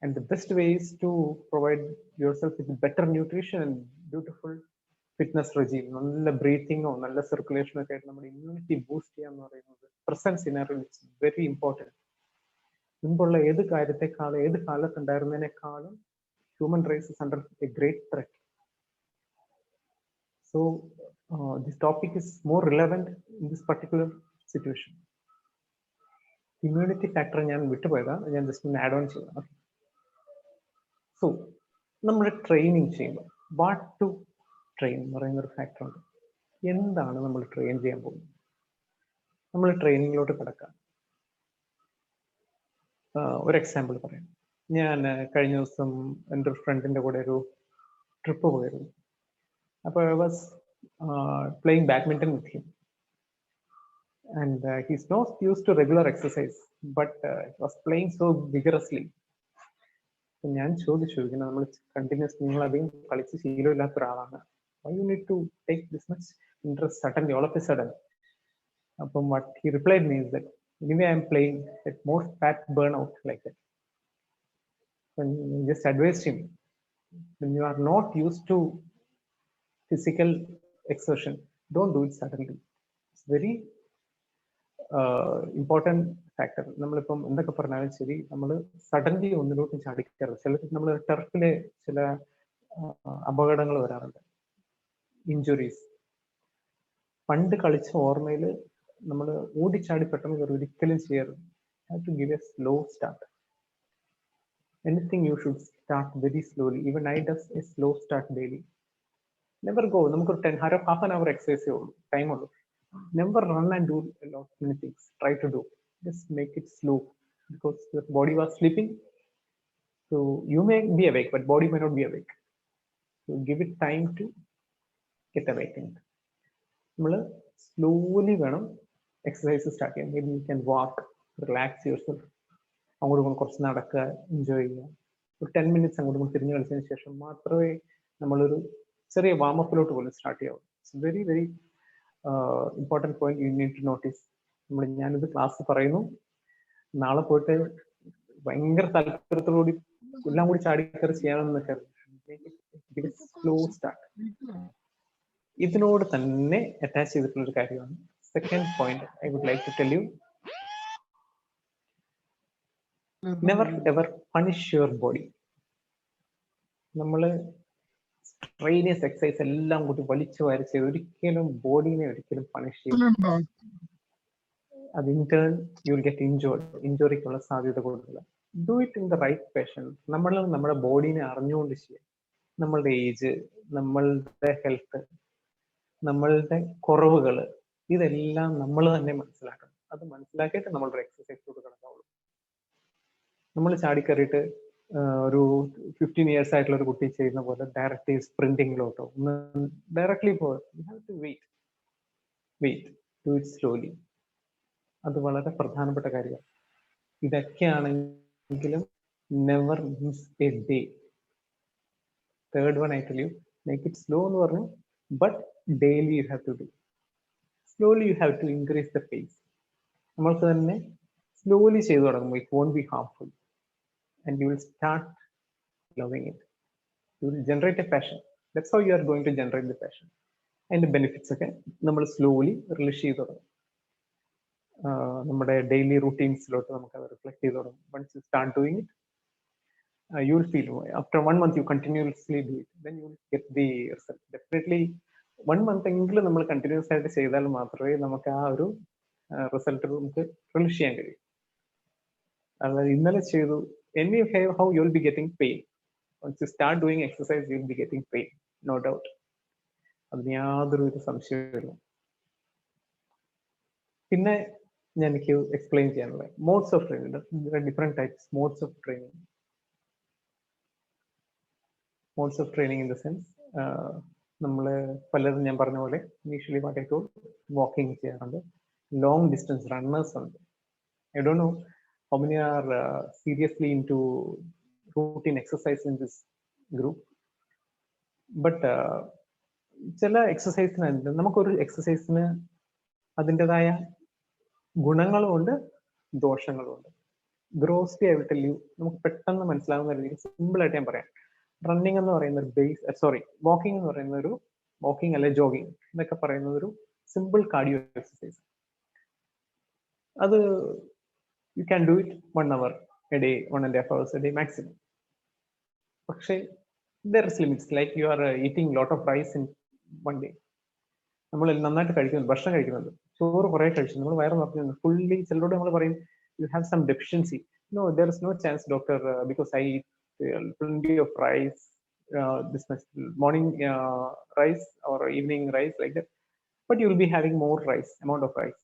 And the best way is to provide yourself with better nutrition and beautiful fitness regime. നല്ല ബ്രീത്തിങ്ങോ നല്ല സർക്കുലേഷനോ ഒക്കെ ആയിട്ട് നമ്മുടെ ഇമ്മ്യൂണിറ്റി ബൂസ്റ്റ് ചെയ്യാന്ന് പറയുന്നത് present scenario it's very important. മുൻപുള്ള ഏത് കാര്യത്തെക്കാളും ഏത് കാലത്തുണ്ടായിരുന്നതിനേക്കാളും human race is under a great threat. So this topic is more relevant in this particular situation. Immunity factor ഞാൻ വിട്ടുപോയതാണ്, ഞാൻ ജസ്റ്റ് ഒന്ന് ആഡ് ഓൺ ചെയ്തതാണ്. സോ നമ്മൾ ട്രെയിനിങ് ചെയ്യുമ്പോൾ വാട്ട് ടു ട്രെയിൻ എന്ന് പറയുന്ന ഒരു ഫാക്ടർ ഉണ്ട്. എന്താണ് നമ്മൾ ട്രെയിൻ ചെയ്യാൻ പോകുന്നത്? നമ്മൾ ട്രെയിനിങ്ങിലോട്ട് കിടക്കാം. ഒരു എക്സാമ്പിൾ പറയാം. ഞാൻ കഴിഞ്ഞ ദിവസം എൻ്റെ ഒരു ഫ്രണ്ടിൻ്റെ കൂടെ ഒരു ട്രിപ്പ് പോയിരുന്നു. അപ്പോൾ I was playing badminton with him and he's not used to regular exercise but was playing so vigorously. ഞാൻ ചോദിച്ചു, ഇങ്ങനെ നമ്മൾ കണ്ടിന്യൂസ് നിങ്ങൾ അധികം കളിച്ച് ശീലമില്ലാത്ത ഒരാളാണ്, why you need to take this much interest suddenly all of a sudden? അപ്പം what he replied me is that anyway I am playing, at more fat burnout like that. And just advised him, when you are not used to physical exertion, don't do it suddenly. It's very important factor. നമ്മളിപ്പം എന്തൊക്കെ പറഞ്ഞാലും ശരി, നമ്മൾ suddenly ഒന്നിലോട്ടും ചാടിക്കരുത്. ചില നമ്മൾ ടർഫിലെ ചില അപകടങ്ങൾ വരാറുണ്ട്, ഇഞ്ചുറീസ്. പണ്ട് കളിച്ച ഓർമ്മയിൽ നമ്മൾ ഓടിച്ചാടി പെട്ടെന്ന് കയറി ഒരിക്കലും ചെയ്യരുത്. Have to give a slow start. Anything you should start very slowly. Even I does a slow start daily. Never go, നമുക്കൊരു ഹാഫ് ആൻ അവർ എക്സസൈസേ ഉള്ളൂ, ടൈമുള്ളൂ. Never run and do a lot many things. Try to do. Just make it slow because your body was sleeping. So you may be awake, but body may not be awake. So give it time to get awakened. നമ്മൾ slowly വേണം exercise start ചെയ്യാൻ. Maybe you can walk, relax yourself. അങ്ങോട്ടും ഇങ്ങോട്ടും കുറച്ച് നടക്കുക, enjoy ചെയ്യുക. ഒരു 10 minutes അങ്ങോട്ടും ഇങ്ങോട്ടും തിരിഞ്ഞു കളിച്ചതിന് ശേഷം മാത്രമേ നമ്മളൊരു ചെറിയ വാമപ്പിലോട്ട് പോലും സ്റ്റാർട്ട് ചെയ്യാവൂ. It's very very important point you need to notice. ഞാനിത് ക്ലാസ് പറയുന്നു, നാളെ പോയിട്ട് ഭയങ്കര താല്പര്യത്തോടുകൂടി എല്ലാം കൂടി ചാടിക്കറി ചെയ്യാമെന്നൊക്കെ സ്ലോ സ്റ്റാർട്ട്. ഇതിനോട് തന്നെ അറ്റാച്ച് ചെയ്തിട്ടുള്ള ഒരു കാര്യമാണ് second point I would like to tell you. Never ever punish your body. നമ്മൾ സ്ട്രെയിനിയസ് എക്സസൈസ് എല്ലാം കൂടി വലിച്ചു വാരി ചെയ്ത് ഒരിക്കലും ബോഡീനെ ഒരിക്കലും പണിഷ് ചെയ്യും. അത് ഇൻടേൺ യു വിൽ ഗെറ്റ് ഇഞ്ചുറിക്കുള്ള സാധ്യത കൂടുതൽ. Do it in the right passion. നമ്മൾ നമ്മുടെ ബോഡീനെ അറിഞ്ഞുകൊണ്ട് ചെയ്യാം. നമ്മളുടെ ഏജ്, നമ്മളുടെ ഹെൽത്ത്, നമ്മളുടെ കുറവുകൾ, ഇതെല്ലാം നമ്മൾ തന്നെ മനസ്സിലാക്കണം. അത് മനസ്സിലാക്കിയിട്ട് നമ്മളൊരു എക്സസൈസിലോട്ട് കിടക്കാവുള്ളൂ. നമ്മൾ ചാടിക്കറിയിട്ട് ഒരു 15 years ആയിട്ടുള്ള ഒരു കുട്ടി ചെയ്യുന്ന പോലെ ഡയറക്റ്റ് സ്പ്രിന്റിങ്ങിലോട്ടോ ഒന്ന് ഡയറക്ട്ലി പോകാം. You have to wait, do it slowly. അത് വളരെ പ്രധാനപ്പെട്ട കാര്യമാണ്. ഇതൊക്കെയാണെങ്കിലും never miss a day. Third one I tell you, make it slow എന്ന് പറഞ്ഞു, but daily you have to do. Slowly you have to increase the pace. നമ്മൾക്ക് തന്നെ slowly ചെയ്തു തുടങ്ങുമ്പോൾ it won't be harmful and you will start loving it. You will generate a passion. That's how you are going to generate the passion. And the benefits ഒക്കെ നമ്മൾ slowly release ചെയ്ത് തുടങ്ങും. നമ്മുടെ daily റൂട്ടീൻസിലോട്ട് നമുക്ക് അത് reflect ചെയ്ത് തുടങ്ങും. Once you start doing it, you will feel, after 1 month you continuously do it, then you will get the result. Definitely 1 month എങ്കിലും നമ്മൾ കണ്ടിന്യൂസ് ആയിട്ട് ചെയ്താൽ മാത്രമേ നമുക്ക് ആ ഒരു റിസൾട്ട് നമുക്ക് റിലീസ് ചെയ്യാൻ കഴിയും. അതായത് ഇന്നലെ ചെയ്തു, anyhow you will be getting pain. Once you start doing exercise, you will be getting pain, no doubt. അതിന് യാതൊരു സംശയമില്ല. പിന്നെ എനിക്ക് എക്സ്പ്ലെയിൻ ചെയ്യാനുള്ളത്. Modes of training, different types modes of training. Modes of training in the sense, നമ്മൾ പലതും ഞാൻ പറഞ്ഞ പോലെ ഇനീഷ്യലി വാട്ടേക്കോ വാക്കിംഗ് ചെയ്യാറുണ്ട്, ലോങ് ഡിസ്റ്റൻസ് റണ്ണേഴ്സ് ഉണ്ട്. I don't know how many are seriously in to routine exercise in this group. But ചില എക്സസൈസിന് നമുക്കൊരു എക്സസൈസിന് അതിൻ്റെതായ ഗുണങ്ങളും ഉണ്ട് ദോഷങ്ങളും ഉണ്ട്. Grossly I will tell you, നമുക്ക് പെട്ടെന്ന് മനസ്സിലാവുന്ന രീതിയിൽ സിമ്പിൾ ആയിട്ട് ഞാൻ പറയാം. റണ്ണിങ് എന്ന് പറയുന്ന ഒരു വാക്കിംഗ് എന്ന് പറയുന്ന ഒരു വാക്കിംഗ് അല്ലെ ജോഗിങ് എന്നൊക്കെ പറയുന്ന ഒരു സിമ്പിൾ കാർഡിയോ എക്സസൈസ്. അത് you can do it 1 hour a day, 1.5 hours a day maximum. പക്ഷേ there is limits, like you are eating lot of rice in one day. നമ്മൾ നന്നായിട്ട് കഴിക്കുന്നുണ്ട്, ഭക്ഷണം കഴിക്കുന്നുണ്ട്, ചോറ് കുറെ കഴിച്ചു, നമ്മൾ വയറ് നിറഞ്ഞു ഫുള്ളി. ചിലരോട് നമ്മൾ പറയും you have some deficiency. No, there is no chance doctor, because I eat plenty of rice, this much morning rice or evening rice, like that, but you will be having more amount of rice,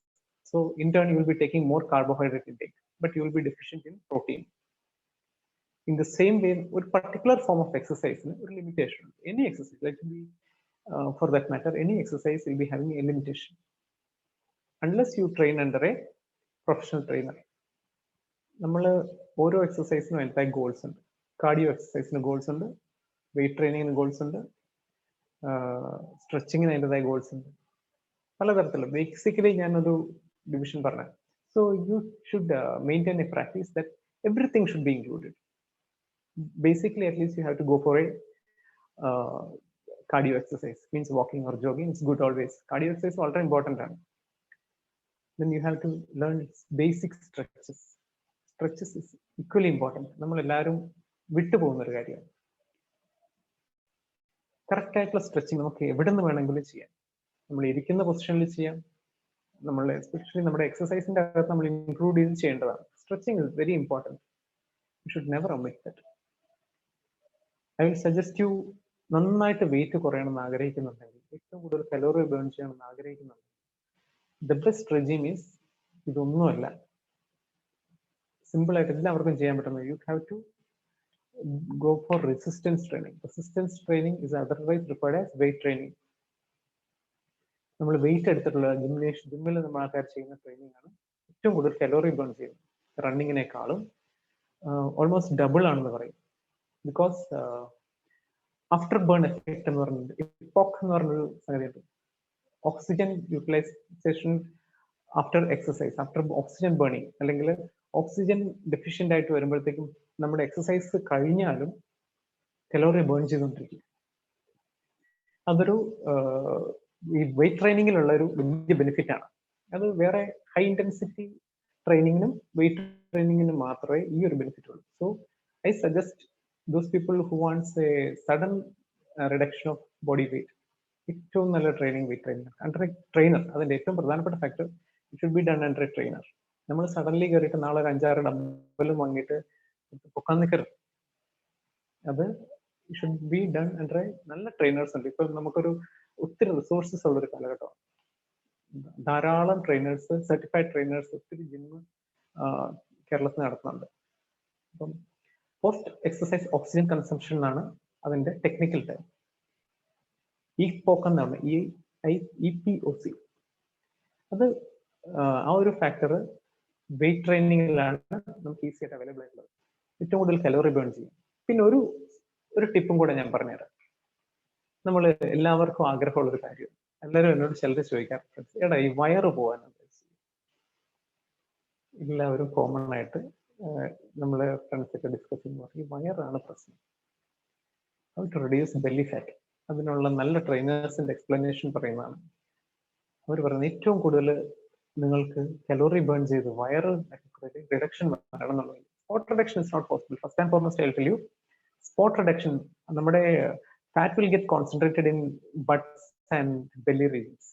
so in turn you will be taking more carbohydrate intake, but you will be deficient in protein. In the same way, a particular form of exercise, a limitation. Any exercise, let it be, for that matter, any exercise will be having a limitation unless you train under a professional trainer. നമ്മൾ ഓരോ എക്സസൈസിനും അതിൻ്റെതായ goals ഉണ്ട്. Cardio എക്സസൈസിന് goals ഉണ്ട്, wait ട്രെയിനിങ്ങിന് goals ഉണ്ട്, സ്ട്രെച്ചിങ്ങിന് അതിൻ്റെതായ goals ഉണ്ട്, പലതരത്തിലുള്ള. ബേസിക്കലി ഞാനൊരു ഡിവിഷൻ പറഞ്ഞു. So you should maintain A practice that everything should be included. Basically, at least you have to go for a cardio exercise, means walking or jogging. It's good always. Cardio exercise is very important. Then you have to learn basic stretches. Stretches is equally important. നമ്മൾ എല്ലാവരും വിട്ടുപോകുന്ന ഒരു കാര്യമാണ്. Correct ആയിട്ടുള്ള stretching നമുക്ക് എവിടെ നിന്ന് വേണമെങ്കിലും ചെയ്യാം. നമ്മൾ ഇരിക്കുന്ന പൊസിഷനിൽ ചെയ്യാം. നമ്മൾ എസ്പെഷ്യലി നമ്മുടെ എക്സസൈസിന്റെ അകത്ത് നമ്മൾ ഇൻക്ലൂഡ് ചെയ്ത് ചെയ്യേണ്ടതാണ്. Stretching is very important. You should never omit that. I will suggest you, നന്നായിട്ട് വെയിറ്റ് കുറയണമെന്ന് ആഗ്രഹിക്കുന്നുണ്ടെങ്കിൽ, ഏറ്റവും കൂടുതൽ കലോറി ബേൺ ചെയ്യണമെന്ന് ആഗ്രഹിക്കുന്നുണ്ടെങ്കിൽ, ദ ബെസ്റ്റ് റെജീം ഈസ് ഇതൊന്നുമല്ല. സിമ്പിൾ ആയിട്ട് എല്ലാവർക്കും ചെയ്യാൻ പറ്റുന്നത്. You have to go for resistance training. Resistance training is otherwise required as weight training. നമ്മൾ വെയിറ്റ് എടുത്തിട്ടുള്ള ജിമ്മിൽ നമ്മൾ ആൾക്കാർ ചെയ്യുന്ന ട്രെയിനിങ് ആണ് ഏറ്റവും കൂടുതൽ കലോറി ബേൺ ചെയ്യുന്നത്. റണ്ണിങ്ങിനേക്കാളും ഓൾമോസ്റ്റ് ഡബിൾ ആണെന്ന് പറയും. ബിക്കോസ് ആഫ്റ്റർ ബേൺ എഫക്റ്റ് എന്ന് പറഞ്ഞിട്ട് ഇപ്പോക് എന്ന് പറഞ്ഞൊരു സംഗതിയുണ്ട്. Oxygen utilisation after exercise, after oxygen burning, അല്ലെങ്കിൽ ഓക്സിജൻ ഡെഫിഷ്യൻ്റ് ആയിട്ട് വരുമ്പോഴത്തേക്കും നമ്മുടെ എക്സസൈസ് കഴിഞ്ഞാലും കലോറി ബേൺ ചെയ്തുകൊണ്ടിരിക്കും. അതൊരു ഈ വെയിറ്റ് ട്രെയിനിങ്ങിലുള്ള ഒരു വലിയ ബെനിഫിറ്റ് ആണ്. അത് വേറെ ഹൈ ഇന്റൻസിറ്റി ട്രെയിനിങ്ങിനും വെയിറ്റ് ട്രെയിനിങ്ങിനും മാത്രമേ ഈ ഒരു ബെനിഫിറ്റ് ഉള്ളൂ. So I suggest those people who wants a sudden reduction of body weight, ഏറ്റവും നല്ല training wait training under a trainer. അതിന്റെ ഏറ്റവും പ്രധാനപ്പെട്ട factor, it should be done under a trainer. നമ്മൾ സഡൻലി കയറിയിട്ട് നാളെ ഒരു 5-6 ഡമ്പലും വാങ്ങിയിട്ട് പൊക്കാൻ നിൽക്കരുത്. അത് should be done under A നല്ല ട്രെയിനേഴ്സ് ഉണ്ട്. ഇപ്പൊ നമുക്കൊരു ഒത്തിരി റിസോഴ്സസ് ഉള്ളൊരു കാലഘട്ടമാണ്. ധാരാളം ട്രെയിനേഴ്സ്, സർട്ടിഫൈഡ് ട്രെയിനേഴ്സ്, ഒത്തിരി ജിമ്മ് കേരളത്തിൽ നടത്തുന്നുണ്ട്. അപ്പം പോസ്റ്റ് എക്സസൈസ് ഓക്സിജൻ കൺസംഷൻ എന്നാണ് അതിന്റെ ടെക്നിക്കൽ ടൈം. ഇപോക് എന്നാണ്, EPOC. അത് ആ ഒരു ഫാക്ടർ വെയിറ്റ് ട്രെയിനിങ്ങിലാണ് നമുക്ക് ഈസി ആയിട്ട് അവൈലബിൾ ആയിട്ടുള്ളത്. ഏറ്റവും കൂടുതൽ കലോറി ബേൺ ചെയ്യും. പിന്നെ ഒരു ടിപ്പും കൂടെ ഞാൻ പറഞ്ഞുതരാം. നമ്മൾ എല്ലാവർക്കും ആഗ്രഹമുള്ളൊരു കാര്യം, എല്ലാവരും എന്നോട് ചിലർ ചോദിക്കാറുണ്ട്, എടാ ഈ വയറ് പോകാൻ എല്ലാവരും കോമൺ ആയിട്ട് നമ്മളെ ഫ്രണ്ട്സൊക്കെ ഡിസ്കസ് ചെയ്യുമ്പോൾ ഈ വയറാണ് പ്രശ്നം. How to reduce belly fat, അതിനുള്ള നല്ല ട്രെയിനേഴ്സിന്റെ എക്സ്പ്ലനേഷൻ പറയുന്നതാണ്. അവർ പറയുന്നത് ഏറ്റവും കൂടുതൽ നിങ്ങൾക്ക് കലോറി ബേൺ ചെയ്ത് വയറ് റിഡക്ഷൻ വരണം എന്നുള്ളത്. Spot reduction is not possible. First and foremost I tell you, spot reduction, നമ്മുടെ fat will get concentrated in butts and belly regions.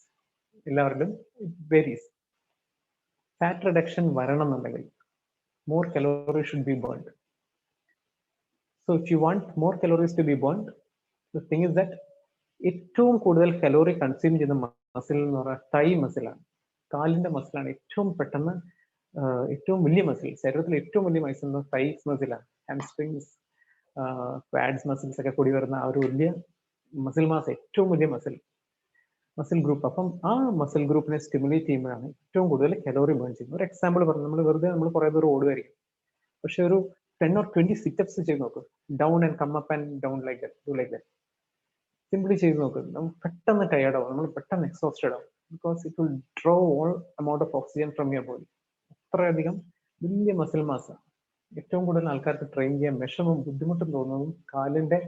എല്ലാവരിലും ഇറ്റ് വേരീസ്. ഫാറ്റ് റിഡക്ഷൻ വരണം എന്നുണ്ടെങ്കിൽ more calories should be burned. So if you want more calories to be burned, the thing is that ഏറ്റവും കൂടുതൽ calorie consume ചെയ്യുന്ന muscle എന്ന് പറഞ്ഞാൽ തൈ മസിലാണ്. കാലിന്റെ മസിലാണ് ഏറ്റവും പെട്ടെന്ന് ഏറ്റവും വലിയ മസിൽ, ശരീരത്തിലെ ഏറ്റവും വലിയ മസിൽ തൈസ് മസിലാണ്. ഹാംസ്ട്രിങ്സ്, ക്വാഡ്സ് മസിൽസ് ഒക്കെ കൂടി വരുന്ന ആ ഒരു വലിയ മസിൽ മാസ്, ഏറ്റവും വലിയ മസിൽ ഗ്രൂപ്പ്. അപ്പം ആ മസിൽ ഗ്രൂപ്പിനെ സ്റ്റിമുലേറ്റ് ചെയ്യുമ്പോഴാണ് ഏറ്റവും കൂടുതൽ കലോറി ബേൺ ചെയ്യുന്നത്. ഒരു എക്സാമ്പിൾ പറഞ്ഞു, നമ്മൾ കുറെ ദൂരം ഓടുമായിരിക്കും, പക്ഷെ ഒരു 10 or 20 സിറ്റപ്സ് ചെയ്ത് നോക്കും, down and come up and down like that. Simply ചെയ്ത് നോക്കും, നമ്മൾ പെട്ടെന്ന് ടയർഡ് ആവും, നമ്മൾ പെട്ടെന്ന് എക്സോസ്റ്റഡ് ആവും. Because it will draw all amount of oxygen from your body. അത്രയധികം വലിയ മസിൽ മാസ്. ഏറ്റവും കൂടുതൽ ആൾക്കാർക്ക് ട്രെയിൻ ചെയ്യാൻ വിഷമം ബുദ്ധിമുട്ടും തോന്നുന്നതും കാലിന്റെ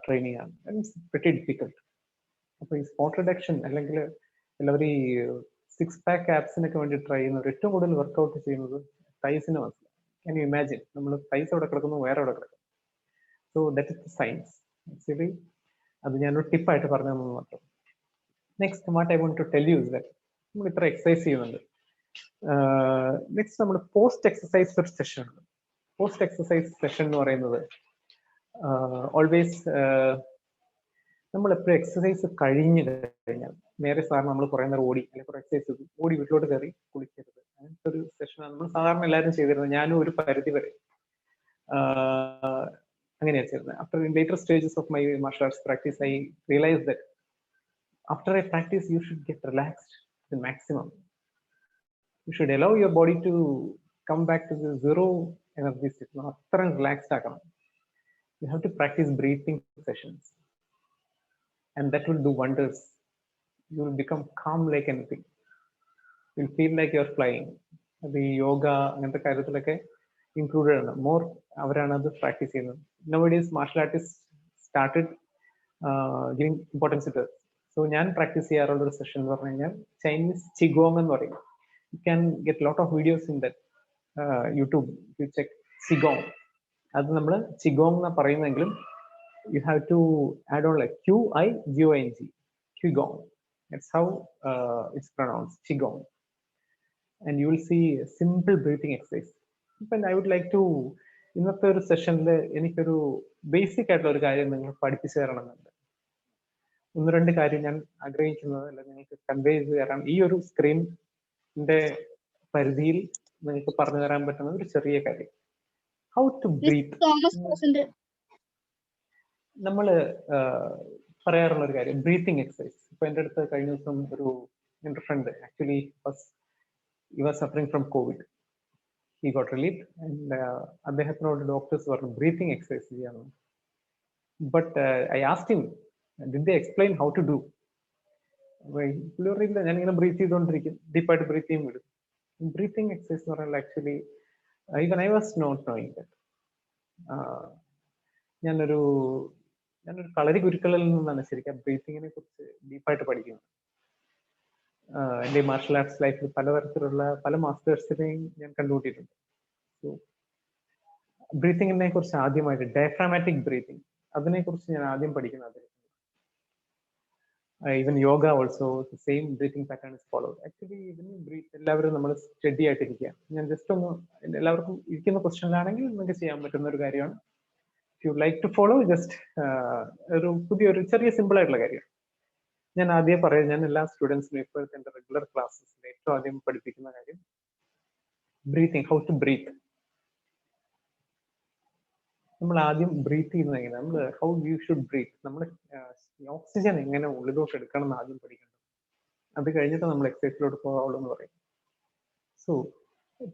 ട്രെയിനിങ് ആണ്. It's very difficult. അപ്പൊ ഈ സ്പോട്ട് റിഡക്ഷൻ അല്ലെങ്കിൽ എല്ലാവരും ഈ 6-pack ആപ്സിനൊക്കെ വേണ്ടി ട്രൈ ചെയ്യുന്നവർ ഏറ്റവും കൂടുതൽ വർക്ക്ഔട്ട് ചെയ്യുന്നത് തൈസിന് മനസ്സിലാവും. ക്യാൻ യു ഇമാജിൻ, നമ്മൾ തൈസ് അവിടെ കിടക്കുന്നു, വേറെ അവിടെ കിടക്കുന്നു. So that is the science. Actually അത് ഞാനൊരു ടിപ്പായിട്ട് പറഞ്ഞു തന്നത് മാത്രം. Next what I want to tell you is that നമ്മൾ ഇത്ര എക്സസൈസ് ചെയ്യുന്നുണ്ട്. നെക്സ്റ്റ് നമ്മൾ പോസ്റ്റ് എക്സസൈസ് ഒരു സെഷൻ ഉണ്ട്. പോസ്റ്റ് എക്സസൈസ് സെഷൻ എന്ന് പറയുന്നത് ഓൾവേസ് നമ്മൾ എപ്പോഴും എക്സസൈസ് കഴിഞ്ഞ് കഴിഞ്ഞാൽ, നേരെ സാറിന് നമ്മൾ കുറേ നേരം ഓടി അല്ലെങ്കിൽ കുറേ എക്സസൈസ് ഓടി വീട്ടിലോട്ട് കയറി കുളിക്കരുത്. അങ്ങനത്തെ ഒരു സെഷനാണ് നമ്മൾ സാധാരണ എല്ലാവരും ചെയ്തിരുന്നത്. ഞാനും ഒരു പരിധി വരെ അങ്ങനെയാണ് ചെയ്തത്. After later stages of my marshal arts practice I realise that after a practice you should get relaxed to the maximum. You should allow your body to come back to the zero energy state. Athra relaxed akanam. You have to practice breathing sessions, and that will do wonders. You will become calm like anything. You will feel like you are flying. The yoga angante karyathilake included ആണ്. More avarana adu practice cheyyunnathu. Nowadays martial artists started giving importance to it. So ഞാൻ practice ചെയ്യാറുള്ള ഒരു session എന്ന് പറഞ്ഞു കഴിഞ്ഞാൽ Chinese ചിഗോങ് എന്ന് പറയും. You can get lot of videos in that YouTube. U check ചിഗോങ്. അത് നമ്മൾ ചിഗോങ് എന്ന് പറയുന്നെങ്കിലും U have to add on like QIGONG, ചിഗോങ്. That's how it's pronounce, ചിഗോങ്. And you will see simple breathing exercise. ഇപ്പം I would like to ഇന്നത്തെ ഒരു സെഷനിൽ എനിക്കൊരു basic ആയിട്ടുള്ള ഒരു കാര്യം നിങ്ങൾ പഠിപ്പിച്ചു തരണമെന്നുണ്ട്. 1-2 കാര്യം ഞാൻ ആഗ്രഹിക്കുന്നത്, അല്ലെങ്കിൽ നിങ്ങൾക്ക് കൺവേ ചെയ്ത് തരാൻ ഈ ഒരു സ്ക്രീനിന്റെ പരിധിയിൽ നിങ്ങൾക്ക് പറഞ്ഞു തരാൻ പറ്റുന്ന ഒരു ചെറിയ കാര്യം. How to breathe. നമ്മൾ പറയാറുള്ള ഒരു കാര്യം ബ്രീത്തിങ് എക്സസൈസ്. ഇപ്പൊ എൻ്റെ അടുത്ത് കഴിഞ്ഞ ദിവസം എൻ്റെ friend actually he was suffering from COVID. He got relief and അദ്ദേഹത്തിനോട് ഡോക്ടേഴ്സ് പറഞ്ഞു ബ്രീത്തിങ് എക്സസൈസ് ചെയ്യാമെന്ന്. But I asked him, did they explain how to do? പുള്ളി പറയില്ല, ഞാനിങ്ങനെ ബ്രീത്ത് ചെയ്തുകൊണ്ടിരിക്കും, ഡീപ്പായിട്ട് ബ്രീത്ത് ചെയ്യും വിടും. ബ്രീത്തിങ് എക്സസൈസ് എന്ന് പറഞ്ഞാൽ actually even I was not knowing that. ഞാനൊരു കളരി ഗുരുക്കളിൽ നിന്നാണ് ശരിക്കും ബ്രീത്തിങ്ങിനെ കുറിച്ച് ഡീപ്പായിട്ട് പഠിക്കുന്നത്. എൻ്റെ മാർഷൽ ആർട്സ് ലൈഫിൽ പലതരത്തിലുള്ള പല മാസ്റ്റേഴ്സിനെയും ഞാൻ കണ്ടുകൂട്ടിയിട്ടുണ്ട്. സോ ബ്രീത്തിങ്ങിനെ കുറിച്ച് ആദ്യമായിട്ട് ഡയഫ്രാമാറ്റിക് ബ്രീത്തിങ്, അതിനെക്കുറിച്ച് ഞാൻ ആദ്യം പഠിക്കുന്നത്. Even yoga also the same breathing pattern is followed. Actually when you breathe, എല്ലാവരും നമ്മൾ സ്റ്റഡി ആയിട്ടിരിക്കുക. ഞാൻ ജസ്റ്റ് ഒന്ന് എല്ലാവർക്കും ഇരിക്കുന്ന ക്വസ്റ്റ്യനിലാണെങ്കിൽ നിങ്ങൾക്ക് ചെയ്യാൻ പറ്റുന്ന ഒരു കാര്യമാണ്. If you like to follow, just ഒരു പുതിയൊരു ചെറിയ സിമ്പിൾ ആയിട്ടുള്ള കാര്യമാണ്. ഞാൻ ആദ്യം പറയാം, ഞാൻ എല്ലാ സ്റ്റുഡൻസിനും ഇപ്പോഴത്തെ എൻ്റെ റെഗുലർ ക്ലാസ്സസിൽ ഏറ്റവും ആദ്യം പഠിപ്പിക്കുന്ന കാര്യം ബ്രീത്തിങ്, ഹൗ ടു ബ്രീത്ത്. നമ്മൾ ആദ്യം ബ്രീത്ത് ചെയ്യുന്നത് എങ്ങനെ, നമ്മൾ ഹൗ യു ഷുഡ് ബ്രീത്ത്, നമ്മൾ ഓക്സിജൻ എങ്ങനെ ഉള്ളിലോട്ട് എടുക്കണം എന്ന് ആദ്യം പഠിക്കണം. അത് കഴിഞ്ഞിട്ട് നമ്മൾ എക്സസൈസിലോട്ട് പോകാവുള്ളൂ എന്ന് പറയും. So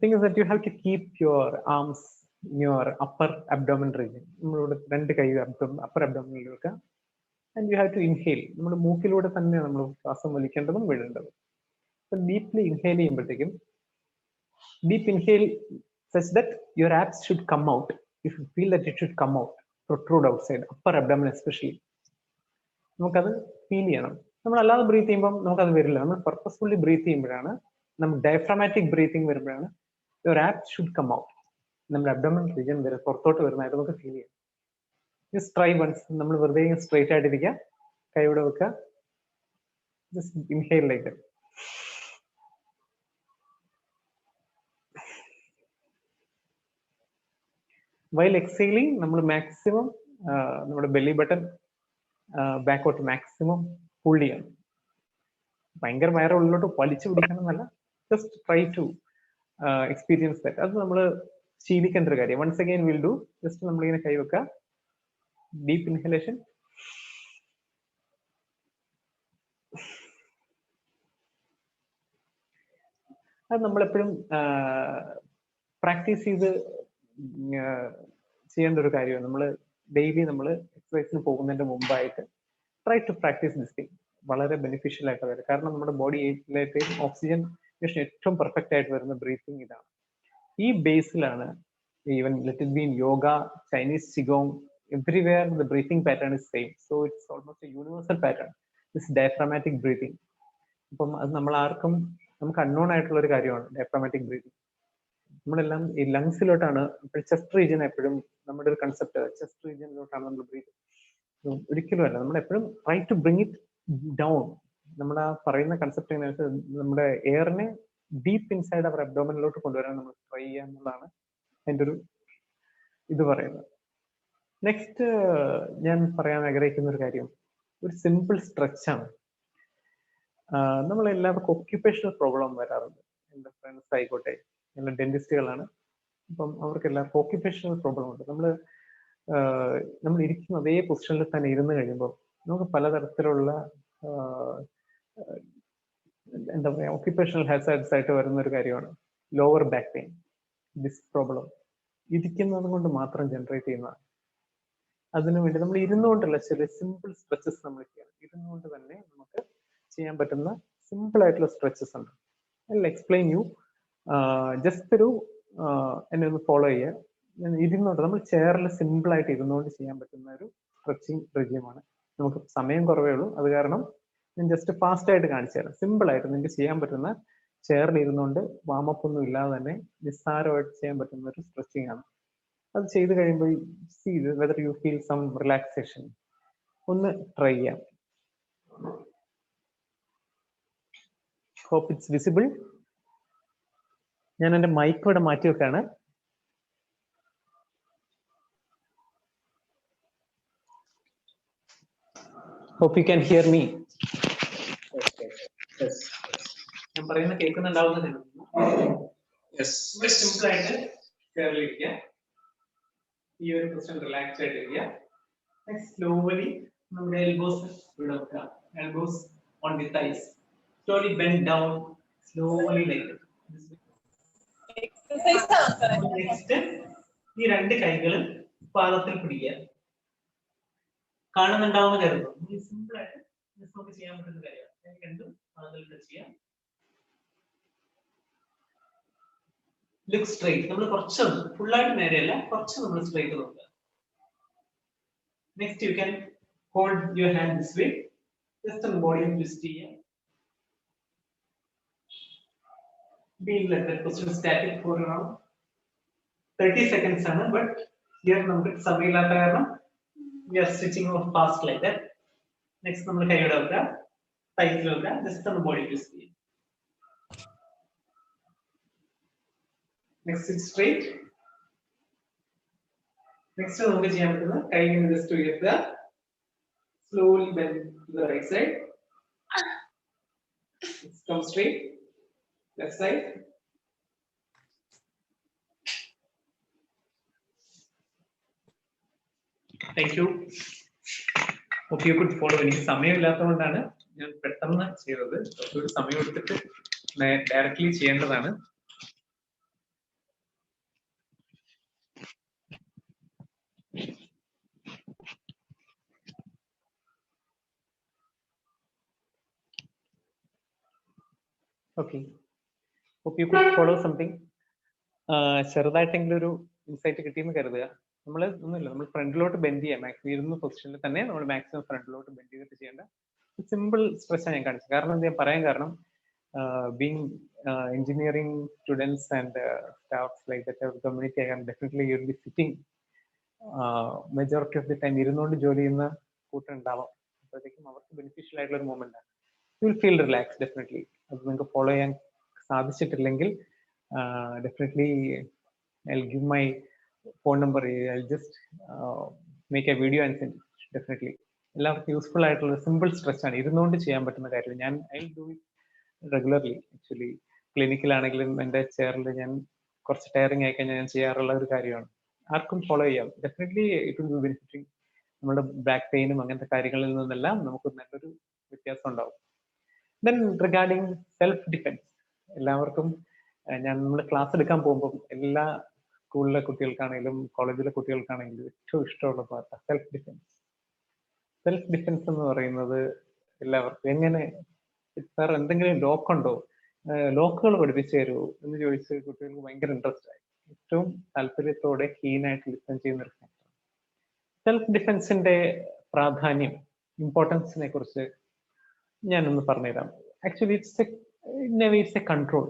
thing is that you have to keep your arms in your upper abdomen region. നമ്മളിവിടെ 2 കൈ അപ്പർ അബ്ഡോമിനിൽ വെക്കുക. And you have to inhale. നമ്മൾ മൂക്കിലൂടെ തന്നെ നമ്മൾ ശ്വാസം വലിക്കേണ്ടതും വിടേണ്ടതും. അപ്പൊ ഡീപ്ലി ഇൻഹെയിൽ ചെയ്യുമ്പോഴത്തേക്കും, deep inhale such that your abs should come out. You should feel that it should come out, protrude outside, upper abdomen especially. നമുക്കത് ഫീൽ ചെയ്യണം. നമ്മൾ അല്ലാതെ ബ്രീത്ത് ചെയ്യുമ്പോൾ നമുക്കത് വരില്ല. നമ്മൾ പർപ്പസ്ഫുള്ളി ബ്രീത്ത് ചെയ്യുമ്പോഴാണ്, നമ്മൾ ഡയഫ്രാമാറ്റിക് ബ്രീത്തിങ് വരുമ്പോഴാണ് your abs should come out. നമ്മുടെ അബ്ഡോമൻ റീജിയൻ വരെ പുറത്തോട്ട് വരുന്നതായിട്ട് നമുക്ക് ഫീൽ ചെയ്യാം. Just try once. നമ്മൾ വെറുതെ സ്ട്രൈറ്റ് ആയിട്ടിരിക്കുക, കൈ ഇവിടെ വെക്കുക, just inhale like that. While exhaling നമ്മൾ മാക്സിമം നമ്മുടെ ബെല്ലി ബട്ടൺ ബാക്കോട്ട് മാക്സിമം പുൾ ചെയ്യണം. ഭയങ്കര വയറ് ഉള്ളിലോട്ട് വലിച്ചു പിടിക്കണം എന്നല്ല, just try to experience that. അത് നമ്മൾ ശീലിക്കേണ്ട ഒരു കാര്യം. Once again will do. Just നമ്മളിങ്ങനെ കൈവെക്കുക, ഡീപ്പ് ഇൻഹലേഷൻ, അത് നമ്മളെപ്പോഴും പ്രാക്ടീസ് ചെയ്ത് ചെയ്യേണ്ട ഒരു കാര്യമാണ്. നമ്മൾ ഡെയിലി നമ്മൾ എക്സസൈസിന് പോകുന്നതിന്റെ മുമ്പായിട്ട് try to practice this thing. വളരെ ബെനിഫിഷ്യൽ ആയിട്ട് വരും. കാരണം നമ്മുടെ ബോഡിയിലേക്ക് ഓക്സിജൻ ഏറ്റവും പെർഫെക്റ്റ് ആയിട്ട് വരുന്ന ബ്രീത്തിങ് ഇതാണ്. ഈ ബേസിലാണ് even let it be in yoga, Chinese ചിഗോങ്, everywhere the breathing pattern is same. So it's almost a universal pattern, this diaphragmatic breathing. അപ്പം അത് നമ്മൾ ആർക്കും നമുക്ക് അൺനോൺ ആയിട്ടുള്ള ഒരു കാര്യമാണ് ഡയഫ്രാമാറ്റിക് ബ്രീതിങ്. നമ്മളെല്ലാം ഈ ലങ്സിലോട്ടാണ്, ചെസ്റ്റ് റീജിയൻ എപ്പോഴും നമ്മുടെ ഒരു കൺസെപ്റ്റ്, ചെസ്റ്റ് റീജിയനിലോട്ടാണ് നമ്മൾ ബ്രീത്ത്. ഒരിക്കലും അല്ല, നമ്മൾ എപ്പോഴും try to bring it down. നമ്മൾ ആ പറയുന്ന കൺസെപ്റ്റ് എങ്ങനെയാണെന്ന് വെച്ചാൽ നമ്മുടെ എയറിനെ ഡീപ്പ് ഇൻസൈഡ് അവർ അബ്ഡോമിനിലോട്ട് കൊണ്ടുവരാൻ നമ്മൾ ട്രൈ ചെയ്യുക എന്നുള്ളതാണ് അതിൻ്റെ ഒരു ഇത് പറയുന്നത്. നെക്സ്റ്റ് ഞാൻ പറയാൻ ആഗ്രഹിക്കുന്ന ഒരു കാര്യം ഒരു സിമ്പിൾ സ്ട്രെച്ചാണ്. നമ്മളെല്ലാവർക്കും ഒക്യുപ്പേഷണൽ പ്രോബ്ലം വരാറുണ്ട്. എൻ്റെ ഫ്രണ്ട്സ് ആയിക്കോട്ടെ, എല്ലാ ഡെന്റിസ്റ്റുകളാണ്, അപ്പം അവർക്ക് എല്ലാവർക്കും ഒക്യുപ്പേഷണൽ പ്രോബ്ലം ഉണ്ട്. നമ്മൾ ഇരിക്കുന്ന അതേ പൊസിഷനിൽ തന്നെ ഇരുന്ന് കഴിയുമ്പോൾ നമുക്ക് പലതരത്തിലുള്ള എന്താ പറയുക ഒക്യുപ്പേഷണൽ ഹാസാർഡ്സ് ആയിട്ട് വരുന്ന ഒരു കാര്യമാണ് lower back pain, disc problem. ഇരിക്കുന്നത് കൊണ്ട് മാത്രം ജനറേറ്റ് ചെയ്യുന്നതാണ്. അതിനുവേണ്ടി നമ്മൾ ഇരുന്നുകൊണ്ടല്ല, ചെറിയ സിമ്പിൾ സ്ട്രെച്ചസ് നമ്മൾ ചെയ്യണം. ഇരുന്നുകൊണ്ട് തന്നെ നമുക്ക് ചെയ്യാൻ പറ്റുന്ന സിമ്പിൾ ആയിട്ടുള്ള സ്ട്രെച്ചസ് ഉണ്ട്. I explain U. ജസ്റ്റ് ഒരു എന്നെ ഒന്ന് ഫോളോ ചെയ്യുക. ഇരുന്നോണ്ട് നമ്മൾ ചെയറിൽ സിമ്പിൾ ആയിട്ട് ഇരുന്നുകൊണ്ട് ചെയ്യാൻ പറ്റുന്ന ഒരു സ്ട്രെച്ചിങ് റെജിമാണ്. നമുക്ക് സമയം കുറവേ ഉള്ളൂ, അത് കാരണം ഞാൻ ജസ്റ്റ് ഫാസ്റ്റ് ആയിട്ട് കാണിച്ചു തരാം. സിമ്പിൾ ആയിട്ട് നിങ്ങൾക്ക് ചെയ്യാൻ പറ്റുന്ന, ചെയറിൽ ഇരുന്നുകൊണ്ട് വാമപ്പ് ഒന്നും ഇല്ലാതെ തന്നെ നിസ്സാരമായിട്ട് ചെയ്യാൻ പറ്റുന്ന ഒരു സ്ട്രെച്ചിങ് ആണ്. അത് ചെയ്ത് കഴിയുമ്പോൾ see whether you feel some relaxation. ഒന്ന് ട്രൈ ചെയ്യാം. Hope it's visible. ഞാൻ എൻ്റെ മൈക്ക് ഇവിടെ മാറ്റി വെക്കാണ്. Hope you can hear me. Yes. ഞാൻ പറയുന്നത് കേൾക്കുന്നുണ്ടാവുന്നത്. സിമ്പിൾ ആയിട്ട് കേറിയിരിക്കുക, ഈ ഒരു പൊസിഷൻ റിലാക്സ് ആയിട്ട് ഇരിക്കുക. സ്ലോലി നമ്മുടെ എൽബോസ് ഇവിടെ വെക്കുക, elbows on the thighs. Slowly bend down, slowly like. Next ഈ രണ്ട് കൈകളും പാദത്തിൽ പിടിക്കുക. കാണുന്നുണ്ടാവുന്ന കരുതുന്നു. സിമ്പിൾ ആയിട്ട് നമുക്ക് ചെയ്യാൻ പറ്റുന്ന കാര്യമാണ്. രണ്ടും പാദത്തിൽ ടച്ച് ചെയ്യാം. Look straight. നമ്മൾ കുറച്ചൊന്ന് ഫുള്ളായിട്ട് നേരെയല്ല, കുറച്ച് നമ്മൾ സ്ട്രൈറ്റ് നോക്കുക. Next you can hold your hand this way. Just ഒന്ന് ബോഡി ട്വിസ്റ്റ് ചെയ്യുക. Be in that position static for around 30 seconds ആണ്. But here നമുക്ക് സമയമില്ലാത്ത കാരണം we are switching off fast like that. Next നമ്മൾ കൈയോടെ വെക്കുക, തൈസിൽ വെക്കുക, ജസ്റ്റ് ഒന്ന് ബോഡി ട്വിസ്റ്റ് ചെയ്യുക. Next sit straight. Next നമുക്ക് ചെയ്യാൻ പറ്റുന്ന കൈ ഇങ്ങനെ ജസ്റ്റ് ഉയർത്തുക, slowly bend to the right side. Come straight. Left side. Thank you. Hope you could follow. എനിക്ക് സമയമില്ലാത്തതുകൊണ്ടാണ് ഞാൻ പെട്ടെന്ന് ചെയ്തത്. ഒരു സമയം എടുത്തിട്ട് ഡയറക്റ്റ്ലി ചെയ്യേണ്ടതാണ്. Okay, hope you could follow something. ചെറുതായിട്ടെങ്കിലും ഒരു ഇൻസൈറ്റ് കിട്ടിയെന്ന് കരുതുക. നമ്മൾ ഒന്നുമില്ല, നമ്മൾ ഫ്രണ്ടിലോട്ട് ബെൻഡ് ചെയ്യാം. മാക്സിമം ഇരുന്ന പൊസിഷനിൽ തന്നെ നമ്മൾ മാക്സിമം ഫ്രണ്ടിലോട്ട് ബെൻഡ് ചെയ്തിട്ട് ചെയ്യേണ്ട സിമ്പിൾ സ്ട്രെച്ചാണ് ഞാൻ കാണിച്ചത്. കാരണം ഞാൻ പറയാൻ കാരണം being engineering students and staffs like that of community, I am definitely you will be sitting majority of the time ഇരുന്നുകൊണ്ട് ജോലി ചെയ്യുന്ന കൂട്ടുണ്ടാവാം. അപ്പോഴത്തേക്കും അവർക്ക് ബെനിഫിഷ്യൽ ആയിട്ടുള്ള ഒരു മൊമെന്റ് ആണ്. You will feel relax definitely. അത് നിങ്ങൾക്ക് ഫോളോ ചെയ്യാൻ സാധിച്ചിട്ടില്ലെങ്കിൽ definitely I will give my phone number. I'll just make a video and send it. Definitely എല്ലാവർക്കും യൂസ്ഫുൾ ആയിട്ടുള്ള സിമ്പിൾ സ്ട്രെച്ച് ആണ്, ഇരുന്നുകൊണ്ട് ചെയ്യാൻ പറ്റുന്ന കാര്യം. ഞാൻ I do it regularly. Actually ക്ലിനിക്കിലാണെങ്കിലും എൻ്റെ ചെയറിൽ ഞാൻ കുറച്ച് ടയറിങ് ആയി കഴിഞ്ഞാൽ ഞാൻ ചെയ്യാറുള്ള ഒരു കാര്യമാണ്. ആർക്കും ഫോളോ ചെയ്യാം. Definitely it will B benefiting. നമ്മുടെ ബാക്ക് പെയിനും അങ്ങനത്തെ കാര്യങ്ങളിൽ നിന്നെല്ലാം നമുക്ക് നല്ലൊരു വ്യത്യാസം ഉണ്ടാവും. ദെൻ റിഗാർഡിങ് സെൽഫ് ഡിഫെൻസ്, എല്ലാവർക്കും നമ്മൾ ക്ലാസ് എടുക്കാൻ പോകുമ്പോൾ എല്ലാ സ്കൂളിലെ കുട്ടികൾക്കാണെങ്കിലും കോളേജിലെ കുട്ടികൾക്കാണെങ്കിലും ഏറ്റവും ഇഷ്ടമുള്ള part self defence. Self defence എന്ന് പറയുന്നത് എല്ലാവർക്കും എങ്ങനെ, സാർ എന്തെങ്കിലും ലോക്കുണ്ടോ, ലോക്കുകൾ പഠിപ്പിച്ചു തരുമോ എന്ന് ചോദിച്ച് കുട്ടികൾക്ക് ഭയങ്കര ഇൻട്രസ്റ്റ് ആയി. ഏറ്റവും താല്പര്യത്തോടെ കീനായിട്ട് ലിസൺ ചെയ്യുന്ന ഒരു ഫാക്ടർ. സെൽഫ് ഡിഫെൻസിന്റെ പ്രാധാന്യം, ഇമ്പോർട്ടൻസിനെ കുറിച്ച് ഞാനൊന്ന് പറഞ്ഞുതരാം. Actually it's A control.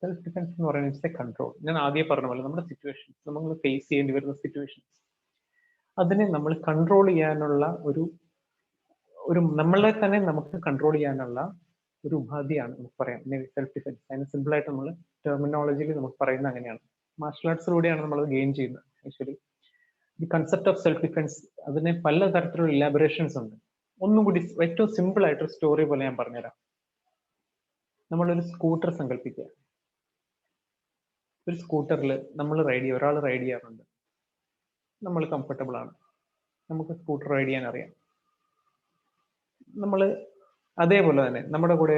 Self defence എന്ന് പറയുന്നത് ഇറ്റ്സ് എ കൺട്രോൾ. ഞാൻ ആദ്യം പറഞ്ഞ പോലെ നമ്മുടെ സിറ്റുവേഷൻസ്, നമ്മൾ ഫേസ് ചെയ്യേണ്ടി വരുന്ന സിറ്റുവേഷൻസ്, അതിനെ നമ്മൾ കൺട്രോൾ ചെയ്യാനുള്ള ഒരു നമ്മളെ തന്നെ നമുക്ക് കൺട്രോൾ ചെയ്യാനുള്ള ഒരു ഉപാധിയാണ് നമുക്ക് പറയാം സെൽഫ് ഡിഫെൻസ്. അതിന് സിമ്പിൾ ആയിട്ട് നമ്മൾ ടെർമിനോളജിയിൽ നമുക്ക് പറയുന്നത് അങ്ങനെയാണ്. മാർഷൽ ആർട്സിലൂടെയാണ് നമ്മൾ അത് ഗെയിൻ ചെയ്യുന്നത്. Actually the concept of self defence, അതിന് പല തരത്തിലുള്ള ഇലാബറേഷൻസ് ഉണ്ട്. ഒന്നും കൂടി ഏറ്റവും സിമ്പിൾ ആയിട്ടൊരു സ്റ്റോറി പോലെ ഞാൻ പറഞ്ഞുതരാം. നമ്മളൊരു സ്കൂട്ടർ സങ്കല്പിക്കുക. ഒരു സ്കൂട്ടറിൽ നമ്മൾ ഒരാൾ റൈഡ് ചെയ്യാറുണ്ട്. നമ്മൾ കംഫർട്ടബിൾ ആണ്, നമുക്ക് സ്കൂട്ടർ റൈഡ് ചെയ്യാൻ അറിയാം. നമ്മൾ അതേപോലെ തന്നെ നമ്മുടെ കൂടെ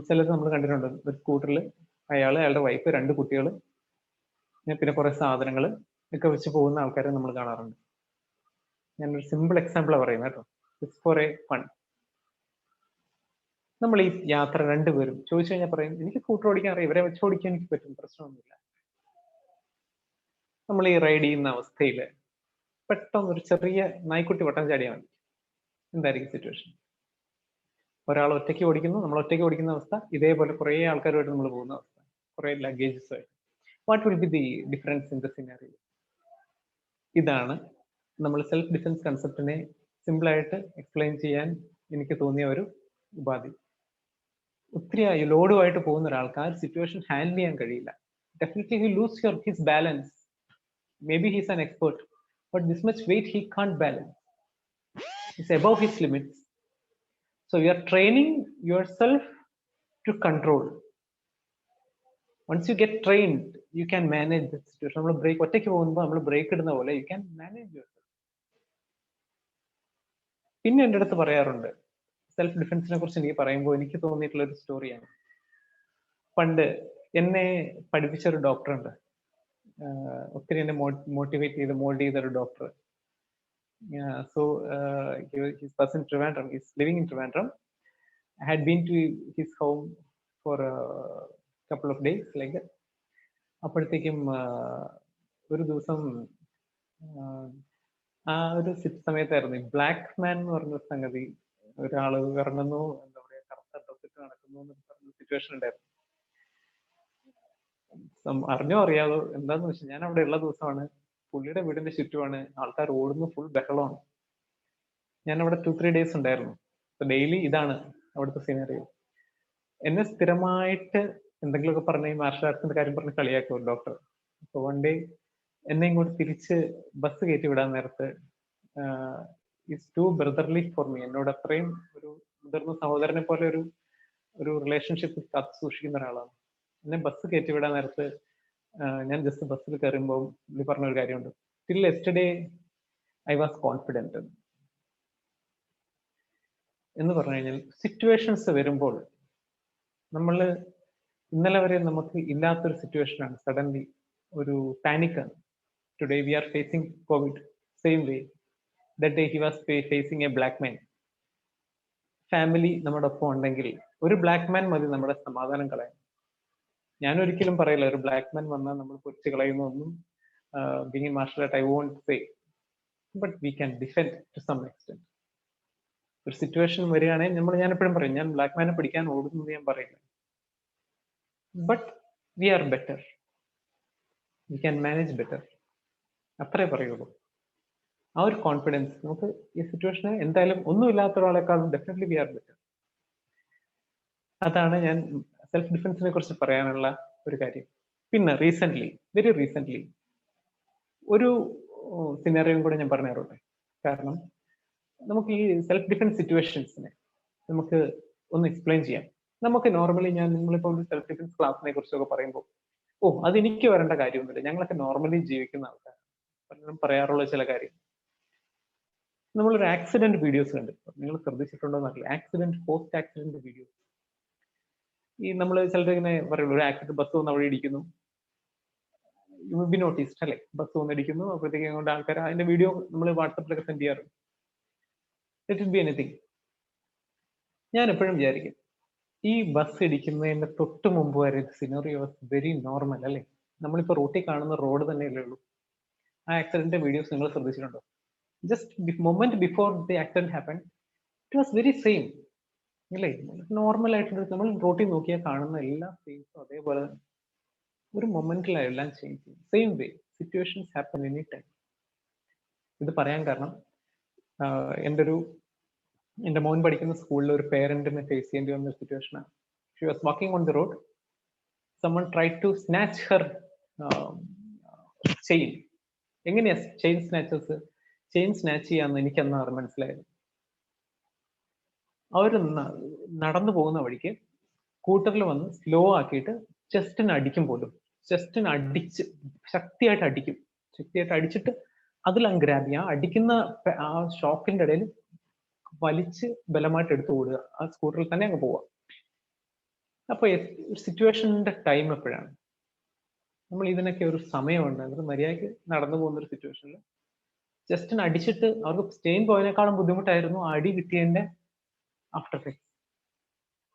ചിലത് നമ്മൾ കണ്ടിട്ടുണ്ട്, ഒരു സ്കൂട്ടറിൽ അയാളുടെ വൈഫ്, 2 കുട്ടികൾ, പിന്നെ കുറെ സാധനങ്ങൾ ഒക്കെ വെച്ച് പോകുന്ന ആൾക്കാരെ നമ്മൾ കാണാറുണ്ട്. ഞാനൊരു സിമ്പിൾ എക്സാമ്പിളാണ് പറയുന്നത് കേട്ടോ, ജസ്റ്റ് ഫോർ എ ഫൺ. നമ്മൾ ഈ യാത്ര രണ്ടുപേരും ചോദിച്ചു കഴിഞ്ഞാൽ പറയും, എനിക്ക് സ്കൂട്ടർ ഓടിക്കാൻ അറിയാം, ഇവരെ വെച്ച് ഓടിക്കാൻ എനിക്ക് പറ്റും, പ്രശ്നമൊന്നുമില്ല. നമ്മൾ ഈ റൈഡ് ചെയ്യുന്ന അവസ്ഥയിൽ പെട്ടെന്ന് ഒരു ചെറിയ നായ്ക്കുട്ടി വട്ടം ചാടിയാൽ മതി, എന്തായിരിക്കും സിറ്റുവേഷൻ? ഒരാൾ ഒറ്റയ്ക്ക് ഓടിക്കുന്നു, നമ്മൾ ഒറ്റയ്ക്ക് ഓടിക്കുന്ന അവസ്ഥ, ഇതേപോലെ കുറെ ആൾക്കാരുമായിട്ട് നമ്മൾ പോകുന്ന അവസ്ഥ, കുറെ ലഗേജസ് ആയിട്ട്. What will be the difference in the scenario? ഇതാണ് നമ്മൾ സെൽഫ് ഡിഫെൻസ് കൺസെപ്റ്റിനെ സിമ്പിളായിട്ട് എക്സ്പ്ലെയിൻ ചെയ്യാൻ എനിക്ക് തോന്നിയ ഒരു ഉപാധി. ഒത്തിരി ലോഡുമായിട്ട് പോകുന്ന ഒരാൾക്ക് ആ സിറ്റുവേഷൻ ഹാൻഡിൽ ചെയ്യാൻ കഴിയില്ല. Definitely he lose his balance. Maybe he's an expert, but this much weight he can't balance. It's above his limits. So you are training yourself to control. Once you get trained, you can manage the situation. നമ്മൾ break ഒറ്റയ്ക്ക് പോകുമ്പോൾ നമ്മൾ break ഇടുന്ന പോലെ you can manage yourself. പിന്നെ എൻ്റെ അടുത്ത് പറയാറുണ്ട്, സെൽഫ് ഡിഫെൻസിനെ കുറിച്ച് എനിക്ക് പറയുമ്പോൾ എനിക്ക് തോന്നിയിട്ടുള്ള ഒരു സ്റ്റോറിയാണ്. പണ്ട് എന്നെ പഠിപ്പിച്ച ഒരു ഡോക്ടർ ഉണ്ട്, ഒത്തിരി എന്നെ മോട്ടിവേറ്റ് ചെയ്ത് മോൾഡ് ചെയ്ത ഒരു doctor. So his person Trivandrum is living in Trivandrum. I had been to his home for a couple of days like that. അപ്പോഴത്തേക്കും ഒരു ദിവസം ആ ഒരു സമയത്തായിരുന്നു ഈ ബ്ലാക്ക് മാൻ എന്ന് പറഞ്ഞ സംഗതി, ഒരാള് ഇറങ്ങുന്നു, എന്താ പറയാ, കറുത്ത ഡ്രസ്സിട്ട് നടക്കുന്നു എന്ന് പറഞ്ഞ സിറ്റുവേഷൻ ഉണ്ടായിരുന്നു. അറിഞ്ഞോ അറിയാതോ എന്താന്ന് വെച്ചാൽ ഞാൻ അവിടെ ഉള്ള ദിവസമാണ്, പുള്ളിയുടെ വീടിന്റെ ചുറ്റുമാണ്, ആൾക്കാർ ഓടുന്നു, ഫുൾ ബഹളമാണ്. ഞാൻ അവിടെ 2-3 days ഉണ്ടായിരുന്നു. ഡെയിലി ഇതാണ് അവിടുത്തെ സീനറിയോ. എന്നെ സ്ഥിരമായിട്ട് എന്തെങ്കിലുമൊക്കെ പറഞ്ഞ ഈ മാർഷൽ ആർട്സിന്റെ കാര്യം പറഞ്ഞ് കളിയാക്കും ഡോക്ടർ. അപ്പൊ വൺ ഡേ എന്നെ ഇങ്ങോട്ട് തിരിച്ച് ബസ് കയറ്റി വിടാൻ നേരത്ത് it's too brotherly for me, എന്നോട് അത്രയും ഒരു മുതിർന്ന സഹോദരനെ പോലെ ഒരു റിലേഷൻഷിപ്പ് കാത്തു സൂക്ഷിക്കുന്ന ഒരാളാണ്. എന്നെ ബസ് കയറ്റി വിടാൻ നേരത്ത് ഞാൻ ജസ്റ്റ് ബസ്സിൽ കയറുമ്പോൾ പുള്ളി പറഞ്ഞൊരു കാര്യമുണ്ട്, till yesterday I was confident എന്ന് പറഞ്ഞു കഴിഞ്ഞാൽ സിറ്റുവേഷൻസ് വരുമ്പോൾ നമ്മൾ ഇന്നലെ വരെ നമുക്ക് ഇല്ലാത്തൊരു സിറ്റുവേഷനാണ് സഡൻലി ഒരു പാനിക്കാണ്. Today we are facing Covid, same way that day he was facing a black man. Family നമ്മുടെ ഒപ്പം ഉണ്ടെങ്കിൽ ഒരു ബ്ലാക്ക് മാൻ മതി നമ്മുടെ സമാധാനം കളയാൻ. ഞാൻ ഒരിക്കലും പറയില്ല ഒരു ബ്ലാക്ക് മാൻ വന്നാൽ നമ്മൾ പൊരിച്ച് കളയുന്നൊന്നും. Being martial art I won't say, but we can defend to some extent. ഒരു സിറ്റുവേഷൻ വരികയാണെങ്കിൽ ഞാൻ എപ്പോഴും പറയും, ഞാൻ ബ്ലാക്ക് മാനെ പിടിക്കാൻ ഓടുന്നത് ഞാൻ പറയില്ല, but we R better, we can manage better, അത്രേ പറയുള്ളൂ. ആ ഒരു കോൺഫിഡൻസ് നമുക്ക് ഈ സിറ്റുവേഷന് എന്തായാലും ഒന്നുമില്ലാത്ത ഒരാളെക്കാളും ഡെഫിനറ്റ്ലി വി ആർ ബെറ്റർ. അതാണ് ഞാൻ സെൽഫ് ഡിഫെൻസിനെ കുറിച്ച് പറയാനുള്ള ഒരു കാര്യം. പിന്നെ വെരി റീസെന്റ് ഒരു സിനാറിയും കൂടെ ഞാൻ പറഞ്ഞു തരട്ടെ. കാരണം നമുക്ക് ഈ സെൽഫ് ഡിഫൻസ് സിറ്റുവേഷൻസിനെ നമുക്ക് ഒന്ന് എക്സ്പ്ലെയിൻ ചെയ്യാം. നമുക്ക് നോർമലി നിങ്ങളിപ്പോൾ ഒരു സെൽഫ് ഡിഫൻസ് ക്ലാസ്സിനെ കുറിച്ചൊക്കെ പറയുമ്പോൾ അത് എനിക്ക് വരേണ്ട കാര്യമൊന്നുമില്ല, ഞങ്ങളൊക്കെ നോർമലി ജീവിക്കുന്ന ആൾക്കാർ പലരും പറയാറുള്ള ചില കാര്യം, നമ്മളൊരു ആക്സിഡന്റ് വീഡിയോസ് കണ്ട്, നിങ്ങൾ ശ്രദ്ധിച്ചിട്ടുണ്ടോ എന്നറിയില്ല, ആക്സിഡന്റ് പോസ്റ്റ് ആക്സിഡന്റ് വീഡിയോസ്. ഈ നമ്മൾ ചിലർ ഇങ്ങനെ പറയുള്ളൂ, ഒരു ആക്സിഡന്റ് ബസ് വന്ന് അവിടെ ഇടിക്കുന്നു, ബി നോട്ടീസ്ഡ് അല്ലെ, ബസ് വന്ന് ഇടിക്കുന്നു, അപ്പോഴത്തേക്കും കൊണ്ട് ആൾക്കാർ അതിന്റെ വീഡിയോ നമ്മൾ വാട്സപ്പിലൊക്കെ സെൻഡ് ചെയ്യാറുണ്ട്. It will B anything. ഞാൻ എപ്പോഴും വിചാരിക്കും, ഈ ബസ് ഇടിക്കുന്നതിന്റെ തൊട്ട് മുമ്പ് വരെ സിനറിയോ വാസ് വെരി നോർമൽ അല്ലേ. നമ്മളിപ്പോ റോട്ടിൽ കാണുന്ന റോഡ് തന്നെയല്ലേ ഉള്ളൂ. ആ ആക്സിഡന്റ് വീഡിയോസ് നിങ്ങൾ ശ്രദ്ധിച്ചിട്ടുണ്ടോ? Just moment before the accident happen it was very same അല്ലേ. നോർമൽ ആയിട്ട് നമ്മൾ റോട്ടിൽ നോക്കിയാൽ കാണുന്ന എല്ലാ സീൻസും അതേപോലെ തന്നെ ഒരു മൊമെന്റിലാണ് എല്ലാം ചേഞ്ച് ചെയ്യും. Same way situations happen any time. ഇത് പറയാൻ കാരണം എൻ്റെ മോൻ പഠിക്കുന്ന സ്കൂളിൽ ഒരു പേരന്റിനെ ഫേസ് ചെയ്യേണ്ടി വന്ന സിറ്റുവേഷനാണ്. She was walking on the road, someone tried to snatch her chain. എങ്ങനെയാ ചെയിൻ സ്നാച്ചേഴ്സ് ചെയിൻ സ്നാച്ച് ചെയ്യാന്ന് എനിക്കെന്നാണ് മനസ്സിലായത്. അവർ നടന്നു പോകുന്ന വഴിക്ക് സ്കൂട്ടറിൽ വന്ന് സ്ലോ ആക്കിയിട്ട് ചെസ്റ്റിന് അടിക്കും പോലും. ചെസ്റ്റിന് അടിച്ച് ശക്തിയായിട്ട് അടിച്ചിട്ട് അതിലങ്ങ് ഗ്രാബ് ചെയ്യാം. അടിക്കുന്ന ആ ഷോക്കിന്റെ ഇടയിൽ വലിച്ച് ബലമായിട്ട് എടുത്തു ഓടുക, ആ സ്കൂട്ടറിൽ തന്നെ അങ്ങ് പോവുക. അപ്പൊ സിറ്റുവേഷന്റെ ടൈം എപ്പോഴാണ്? നമ്മൾ ഇതിനൊക്കെ ഒരു സമയമുണ്ട്. അവർ മര്യാദയ്ക്ക് നടന്നു പോകുന്ന ഒരു സിറ്റുവേഷനിൽ ജസ്റ്റിന് അടിച്ചിട്ട് അവർക്ക് സ്റ്റെയിൻ പോയതിനേക്കാളും ബുദ്ധിമുട്ടായിരുന്നു അടി കിട്ടിയതിന്റെ ആഫ്റ്റർ എഫക്ട്സ്.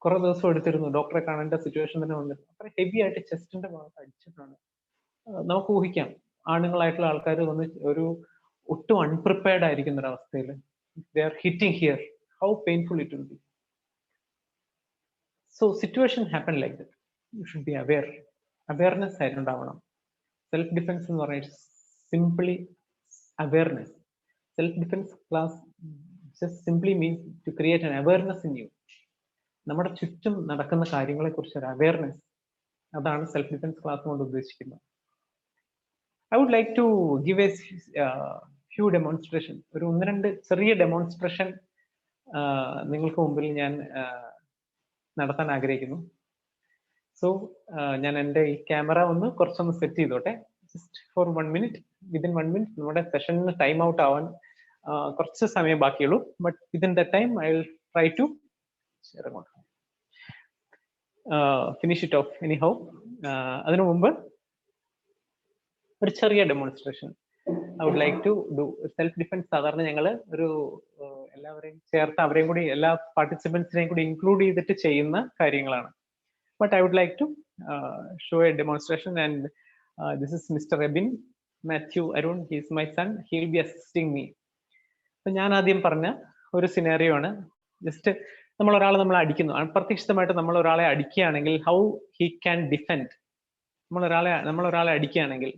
കുറെ ദിവസം എടുത്തിരുന്നു ഡോക്ടറെ കാണേണ്ട സിറ്റുവേഷൻ തന്നെ വന്നിട്ട്. അത്ര ഹെവി ആയിട്ട് ചെസ്റ്റിന്റെ ഭാഗത്ത് അടിച്ചിട്ടാണ്. നമുക്ക് ഊഹിക്കാം, ആണുങ്ങളായിട്ടുള്ള ആൾക്കാർ വന്ന് ഒരു ഒട്ടും അൺപ്രിപ്പയർഡ് ആയിരിക്കുന്ന ഒരു അവസ്ഥയിൽ they are hitting here, how painful it will be. So situation happen like that. You should be aware. Awareness ആയിട്ടുണ്ടാവണം. സെൽഫ് ഡിഫൻസ് എന്ന് പറയുന്നത് simply awareness. Self defence class just simply means to create an awareness in you. നമ്മുടെ ചുറ്റും നടക്കുന്ന കാര്യങ്ങളെ കുറിച്ച് ഒരു awareness, അതാണ് സെൽഫ് ഡിഫൻസ് ക്ലാസ് കൊണ്ട് ഉദ്ദേശിക്കുന്നത്. I would like to give a few demonstration. ഒരു 1-2 ചെറിയ ഡെമോൺസ്ട്രേഷൻ നിങ്ങൾക്ക് മുമ്പിൽ ഞാൻ നടത്താൻ ആഗ്രഹിക്കുന്നു. സോ ഞാൻ എൻ്റെ ഈ ക്യാമറ കുറച്ചൊന്ന് സെറ്റ് ചെയ്തോട്ടെ. Just for 1 minute. Within 1 minute നമ്മുടെ സെഷനിന് ടൈം ഔട്ട് ആവാൻ കുറച്ച് സമയം ബാക്കിയുള്ളൂ. But within the time I will try to finish it off anyhow. അതിനു മുമ്പ് ഒരു ചെറിയ demonstration I would like to do. Self defence സാധാരണ ഞങ്ങൾ ഒരു എല്ലാവരെയും ചേർത്ത് അവരെയും കൂടി എല്ലാ പാർട്ടിസിപ്പൻസിനെയും കൂടി ഇൻക്ലൂഡ് ചെയ്തിട്ട് ചെയ്യുന്ന കാര്യങ്ങളാണ്. But I would like to show a demonstration and this is mister Ebin Mathew Arun. He is my son. He will be assisting me. അപ്പൊ ഞാൻ ആദ്യം പറഞ്ഞ ഒരു സിനാരിയോ ആണ്. ജസ്റ്റ് നമ്മളെ അടിക്കുന്നു, അപ്രതീക്ഷിതമായിട്ട് നമ്മൾ ഒരാളെ അടിക്കുകയാണെങ്കിൽ ഹൗ ഹി ക്യാൻ ഡിഫെൻഡ്. നമ്മളൊരാളെ അടിക്കുകയാണെങ്കിൽ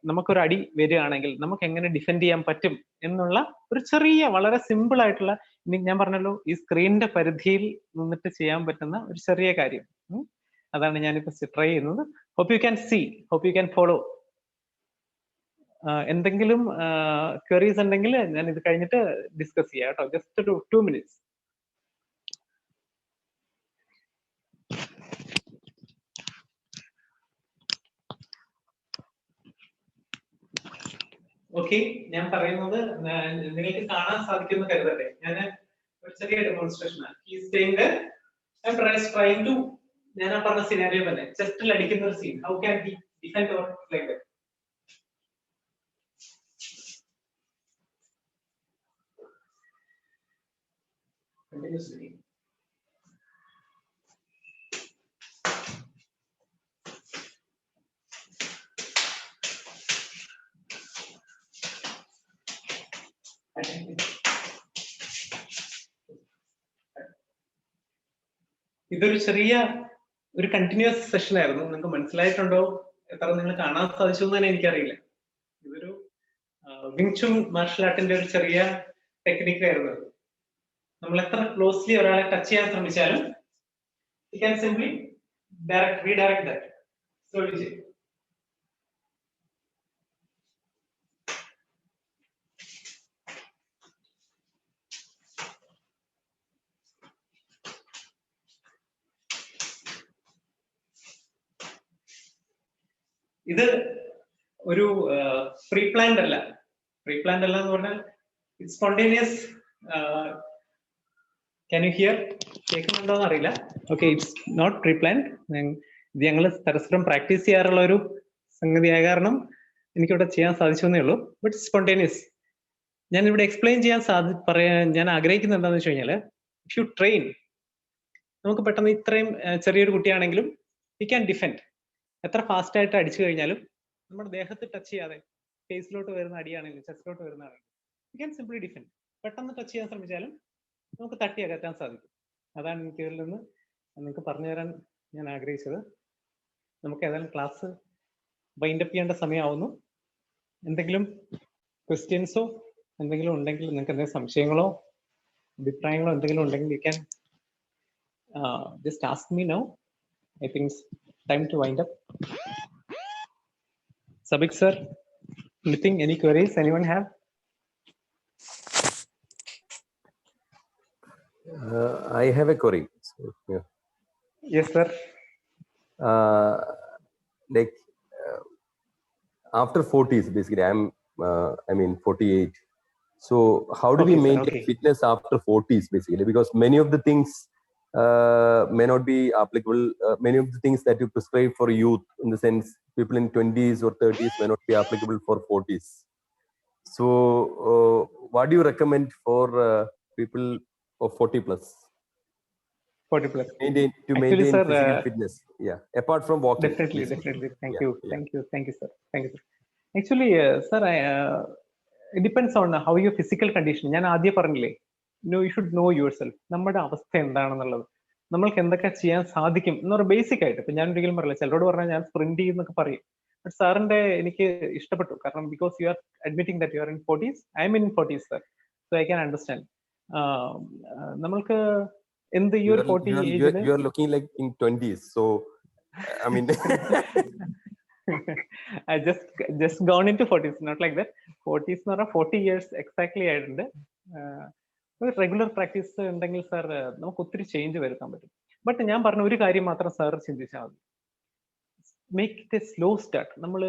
നമുക്കൊരു അടി വരികയാണെങ്കിൽ നമുക്ക് എങ്ങനെ ഡിഫെൻഡ് ചെയ്യാൻ പറ്റും എന്നുള്ള ഒരു ചെറിയ വളരെ സിമ്പിൾ ആയിട്ടുള്ള, ഞാൻ പറഞ്ഞല്ലോ ഈ സ്ക്രീനിന്റെ പരിധിയിൽ നിന്നിട്ട് ചെയ്യാൻ പറ്റുന്ന ഒരു ചെറിയ കാര്യം. അതാണ് ഞാനിപ്പോ ട്രൈ ചെയ്യുന്നത്. Hope you can see, hope you can follow. എന്തെങ്കിലും ക്വയറീസ് ഉണ്ടെങ്കിൽ ഞാൻ ഇത് കഴിഞ്ഞിട്ട് ഡിസ്കസ് ചെയ്യാം കേട്ടോ. ജസ്റ്റ് ഒരു 2 minutes. ഓക്കെ, ഞാൻ പറയുന്നത് നിങ്ങൾക്ക് കാണാൻ സാധിക്കുമെന്ന് കരുതട്ടെ. ഞാൻ ഒരു ചെറിയ ഡെമോൺസ്ട്രേഷൻ ആണ്. ഞാൻ പറഞ്ഞ സിനാരിയോ തന്നെ, ചെസ്റ്റിൽ അടിക്കുന്ന ഒരു scene. How can he defend or like that. Continuously. ഇതൊരു ചെറിയ ഒരു കണ്ടിന്യൂസ് സെഷൻ ആയിരുന്നു. നിങ്ങൾക്ക് മനസ്സിലായിട്ടുണ്ടോ, എത്ര നിങ്ങൾ കാണാൻ സാധിച്ചു എന്ന് തന്നെ എനിക്കറിയില്ല. ഇതൊരു വിങ് ചുൻ മാർഷൽ ആർട്ടിന്റെ ഒരു ചെറിയ ടെക്നിക് ആയിരുന്നു. നമ്മൾ എത്ര ക്ലോസ്ലി ഒരാളെ ടച്ച് ചെയ്യാൻ ശ്രമിച്ചാലും you can simply redirect that slowly. ഇത് ഒരു പ്രീ പ്ലാൻഡ് അല്ല. പ്രീ പ്ലാൻഡ് അല്ല എന്ന് പറഞ്ഞാൽ സ്പോണ്ടേനിയസ്. Can you hear? കേൾക്കുന്നുണ്ടോന്ന് അറിയില്ല. Okay, it's not pre planned. ഇത് ഞങ്ങൾ പരസ്പരം പ്രാക്ടീസ് ചെയ്യാറുള്ള ഒരു സംഗതിയായ കാരണം എനിക്കിവിടെ ചെയ്യാൻ സാധിച്ചെന്നേ ഉള്ളൂ. But spontaneous. ഞാൻ ഇവിടെ എക്സ്പ്ലെയിൻ ചെയ്യാൻ പറയാൻ ഞാൻ ആഗ്രഹിക്കുന്നത് എന്താണെന്ന് വെച്ച് കഴിഞ്ഞാൽ, ഇഫ് യു ട്രെയിൻ, നമുക്ക് പെട്ടെന്ന് ഇത്രയും ചെറിയൊരു കുട്ടിയാണെങ്കിലും വി ക്യാൻ ഡിഫെൻഡ്. എത്ര ഫാസ്റ്റ് ആയിട്ട് അടിച്ചു കഴിഞ്ഞാലും നമ്മുടെ ദേഹത്ത് ടച്ച് ചെയ്യാതെ, ഫേസിലോട്ട് വരുന്ന അടിയാണെങ്കിലും ചെസ്റ്റിലോട്ട് വരുന്നതാണെങ്കിലും വി ക്യാൻ സിംപ്ലി ഡിഫെൻഡ്. പെട്ടെന്ന് ടച്ച് ചെയ്യാൻ ശ്രമിച്ചാലും നമുക്ക് തട്ടി അകറ്റാൻ സാധിക്കും. അതാണ് എനിക്ക് ഇതിൽ നിന്ന് നിങ്ങൾക്ക് പറഞ്ഞു തരാൻ ഞാൻ ആഗ്രഹിച്ചത്. നമുക്ക് ഏതായാലും ക്ലാസ് വൈൻഡപ്പ് ചെയ്യേണ്ട സമയമാവുന്നു. എന്തെങ്കിലും ക്വസ്റ്റ്യൻസോ എന്തെങ്കിലും ഉണ്ടെങ്കിൽ, നിങ്ങൾക്ക് എന്തെങ്കിലും സംശയങ്ങളോ അഭിപ്രായങ്ങളോ എന്തെങ്കിലും ഉണ്ടെങ്കിൽ you can just ask me now. I think it's time to wind up. Sabik sir, anything, any queries anyone have? I have a query. So, yeah. Yes, sir. Like after 40s, basically, I mean 48. So how do we maintain fitness after 40s, basically? Because many of the things may not be applicable. Many of the things that you prescribe for youth, in the sense people in 20s or 30s, may not be applicable for 40s. So what do you recommend for people of 40 plus? 40 plus. To maintain actually, sir, physical fitness. Yeah, apart from walking. Definitely. Thank you, sir. Actually, sir, it depends on how your physical condition. ഞാൻ ആദ്യം പറഞ്ഞില്ലേ, you should know yourself. നമ്മുടെ അവസ്ഥ എന്താണെന്നുള്ളത്, നമ്മൾക്ക് എന്തൊക്കെ ചെയ്യാൻ സാധിക്കും എന്നൊരു ബേസിക് ആയിട്ട്. ഇപ്പൊ ഞാൻ ഒരിക്കലും പറയില്ല, ചിലരോട് പറഞ്ഞാൽ ഞാൻ സ്പ്രിന്റ് ചെയ്യുന്നൊക്കെ പറയും. ബട്ട് സാറിന്റെ എനിക്ക് ഇഷ്ടപ്പെട്ടു, കാരണം because you are admitting that you are in 40s, I M in 40s, sir. So I can understand. നമ്മൾക്ക് എന്ത് ഈ ഒരു 40 ഏജിൽ you are looking like in 20s, so I mean I just gone into 40s, not like that. 40s എന്ന് പറഞ്ഞാൽ 40 years exactly ആയിട്ടുണ്ട്. Regular practice ഉണ്ടെങ്കിൽ sir നമുക്ക് ഒത്തിരി ചേഞ്ച് വരുത്താൻ പറ്റും. ബട്ട് ഞാൻ പറഞ്ഞ ഒരു കാര്യം മാത്രം സാർ ചിന്തിച്ചാൽ മതി. Make it A slow start. നമ്മൾ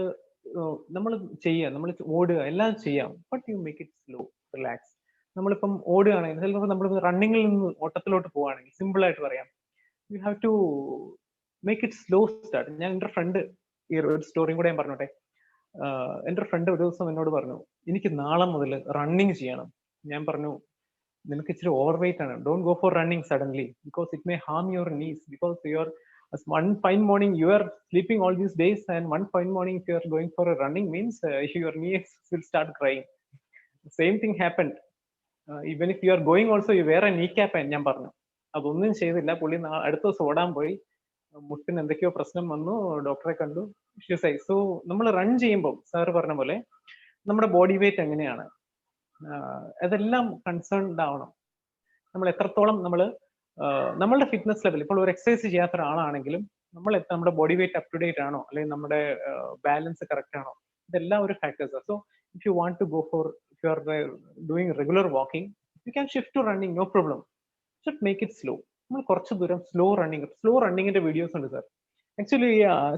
ചെയ്യുക, നമ്മൾ ഓടുക, എല്ലാം ചെയ്യാം. But you make it slow, relax. നമ്മളിപ്പം ഓടുകയാണെങ്കിൽ, ചിലപ്പോൾ നമ്മൾ റണ്ണിങ്ങിൽ നിന്ന് ഓട്ടത്തിലോട്ട് പോവുകയാണെങ്കിൽ, സിമ്പിൾ ആയിട്ട് പറയാം, you have to make it slow start. ഞാൻ എൻ്റെ ഫ്രണ്ട്, ഈ ഒരു സ്റ്റോറിയും കൂടെ ഞാൻ പറഞ്ഞോട്ടെ. എൻ്റെ ഫ്രണ്ട് ഒരു ദിവസം എന്നോട് പറഞ്ഞു, എനിക്ക് നാളെ മുതൽ റണ്ണിങ് ചെയ്യണം. ഞാൻ പറഞ്ഞു, നിനക്ക് ഇച്ചിരി ഓവർ വെയിറ്റ് ആണ്, don't go for running suddenly, because it may harm your knees, because your one fine morning you are sleeping all these days, and one fine morning if you are going for a running means your knees will start crying. The same thing happened. Even if you are going also, you wear a kneecap. ഞാൻ പറഞ്ഞു, അതൊന്നും ചെയ്തില്ല. പുള്ളി അടുത്ത ദിവസം ഓടാൻ പോയി, മുട്ടിന് എന്തൊക്കെയോ പ്രശ്നം വന്നു, ഡോക്ടറെ കണ്ടു, ഇഷ്യൂസ് ആയി. സോ നമ്മൾ റൺ ചെയ്യുമ്പോൾ സാർ പറഞ്ഞ പോലെ നമ്മുടെ ബോഡി വെയിറ്റ് എങ്ങനെയാണ്, അതെല്ലാം കൺസേൺഡ് ആവണം. നമ്മൾ എത്രത്തോളം നമ്മളുടെ ഫിറ്റ്നസ് ലെവൽ, ഇപ്പോൾ ഒരു എക്സസൈസ് ചെയ്യാത്ത ഒരാളാണെങ്കിലും നമ്മുടെ body weight up to date ആണോ, അല്ലെങ്കിൽ നമ്മുടെ ബാലൻസ് കറക്റ്റ് ആണോ, ഇതെല്ലാം ഒരു factors. So if you want to go for, if you are doing regular walking, you can shift to running, no problem. Should make it slow. നമ്മൾ കുറച്ച് ദൂരം slow റണ്ണിങ്ങിന്റെ വീഡിയോസ് ഉണ്ട് sir. Actually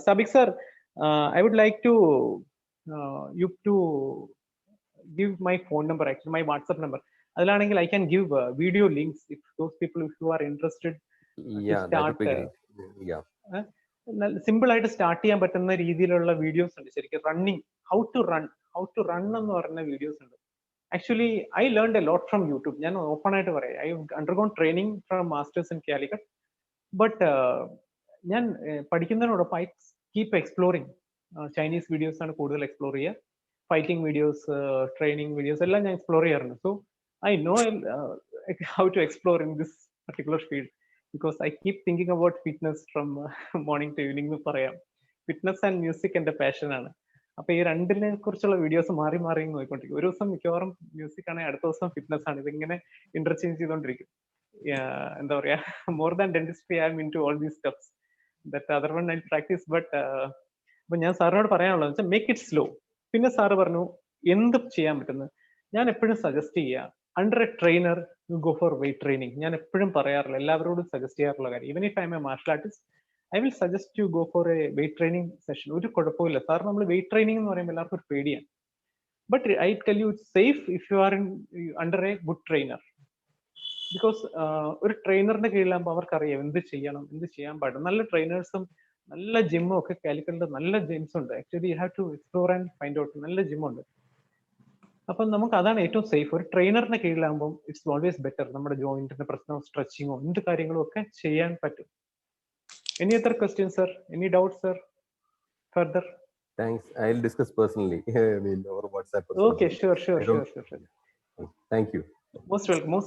Sabik sir, I would like to you to give my phone number, actually my WhatsApp number. അതിലാണെങ്കിൽ I can give video links if those people who are interested. Yeah, that would be great. Yeah. Simple ആയിട്ട് start ചെയ്യാൻ പറ്റുന്ന രീതിയിലുള്ള videos ഉണ്ട്. ശരിക്കും running, how to run എന്ന് പറയുന്ന videos ഉണ്ട്. Actually I learned a lot from YouTube. ഞാൻ ഓപ്പൺ ആയിട്ട് പറയാം, I undergone training from masters in Calicut. But ഞാൻ പഠിക്കുന്നതിനോടൊപ്പം I keep exploring. Chinese videos ആണ് കൂടുതൽ എക്സ്പ്ലോർ ചെയ്യുക. ഫൈറ്റിംഗ് വീഡിയോസ്, ട്രെയിനിങ് വീഡിയോസ് എല്ലാം ഞാൻ എക്സ്പ്ലോർ ചെയ്യാറുണ്ട്. So I know how to explore in this particular field, because I keep thinking about fitness from morning to evening എന്ന് പറയാം. Fitness and music എൻ്റെ പാഷനാണ്. അപ്പൊ ഈ രണ്ടിനെ കുറിച്ചുള്ള വീഡിയോസ് മാറി നോക്കിക്കൊണ്ടിരിക്കും. ഒരു ദിവസം മിക്കവാറും മ്യൂസിക് ആണെങ്കിൽ അടുത്ത ദിവസം ഫിറ്റ്നസ് ആണ്. ഇതിങ്ങനെ ഇന്റർചേഞ്ച് ചെയ്തോണ്ടിരിക്കും. എന്താ പറയാ, more than dentistry I am in to all these steps that other one I practice. But അപ്പൊ ഞാൻ സാറിനോട് പറയാനുള്ളത് വെച്ചാൽ മേക്ക് ഇറ്റ് സ്ലോ. പിന്നെ സാറ് പറഞ്ഞു എന്ത് ചെയ്യാൻ പറ്റുന്നത്. ഞാൻ എപ്പോഴും സജസ്റ്റ് ചെയ്യുക, under a trainer you go for weight training. ഞാൻ എപ്പോഴും പറയാറില്ല, എല്ലാവരോടും സജസ്റ്റ് ചെയ്യാറുള്ള കാര്യം. Even if I am a martial artist, I will suggest you go for a weight training session. ഒരു കുഴപ്പമില്ല സാർ. നമ്മൾ വെയിറ്റ് ട്രെയിനിങ് എന്ന് പറയുമ്പോൾ എല്ലാവർക്കും ഒരു പേടിയാണ്. But I tell you it's safe if you are under A good trainer. Because ഒരു ട്രെയിനറിന്റെ കീഴിലാകുമ്പോൾ അവർക്കറിയാം എന്ത് ചെയ്യണം, എന്ത് ചെയ്യാൻ പാടില്ല. നല്ല ട്രെയിനേഴ്സും നല്ല ജിമ്മും ഒക്കെ കാലിക്കറ്റിൽ നല്ല ജിംസ് ഉണ്ട്. Actually you have to explore and find out. നല്ല ജിമ്മുണ്ട്. അപ്പം നമുക്ക് അതാണ് ഏറ്റവും സേഫ്. ഒരു ട്രെയിനറിന്റെ കീഴിലാകുമ്പോൾ ഇറ്റ്സ് ഓൾവേസ് ബെറ്റർ. നമ്മുടെ ജോയിന്റിന്റെ പ്രശ്നമോ സ്ട്രെച്ചിങ്ങോ എന്ത് കാര്യങ്ങളും ഒക്കെ ചെയ്യാൻ പറ്റും. Any other questions, sir? Any doubts, sir? Further? Thanks. I'll discuss personally. I mean, over WhatsApp. Okay, sure. Thank you. Most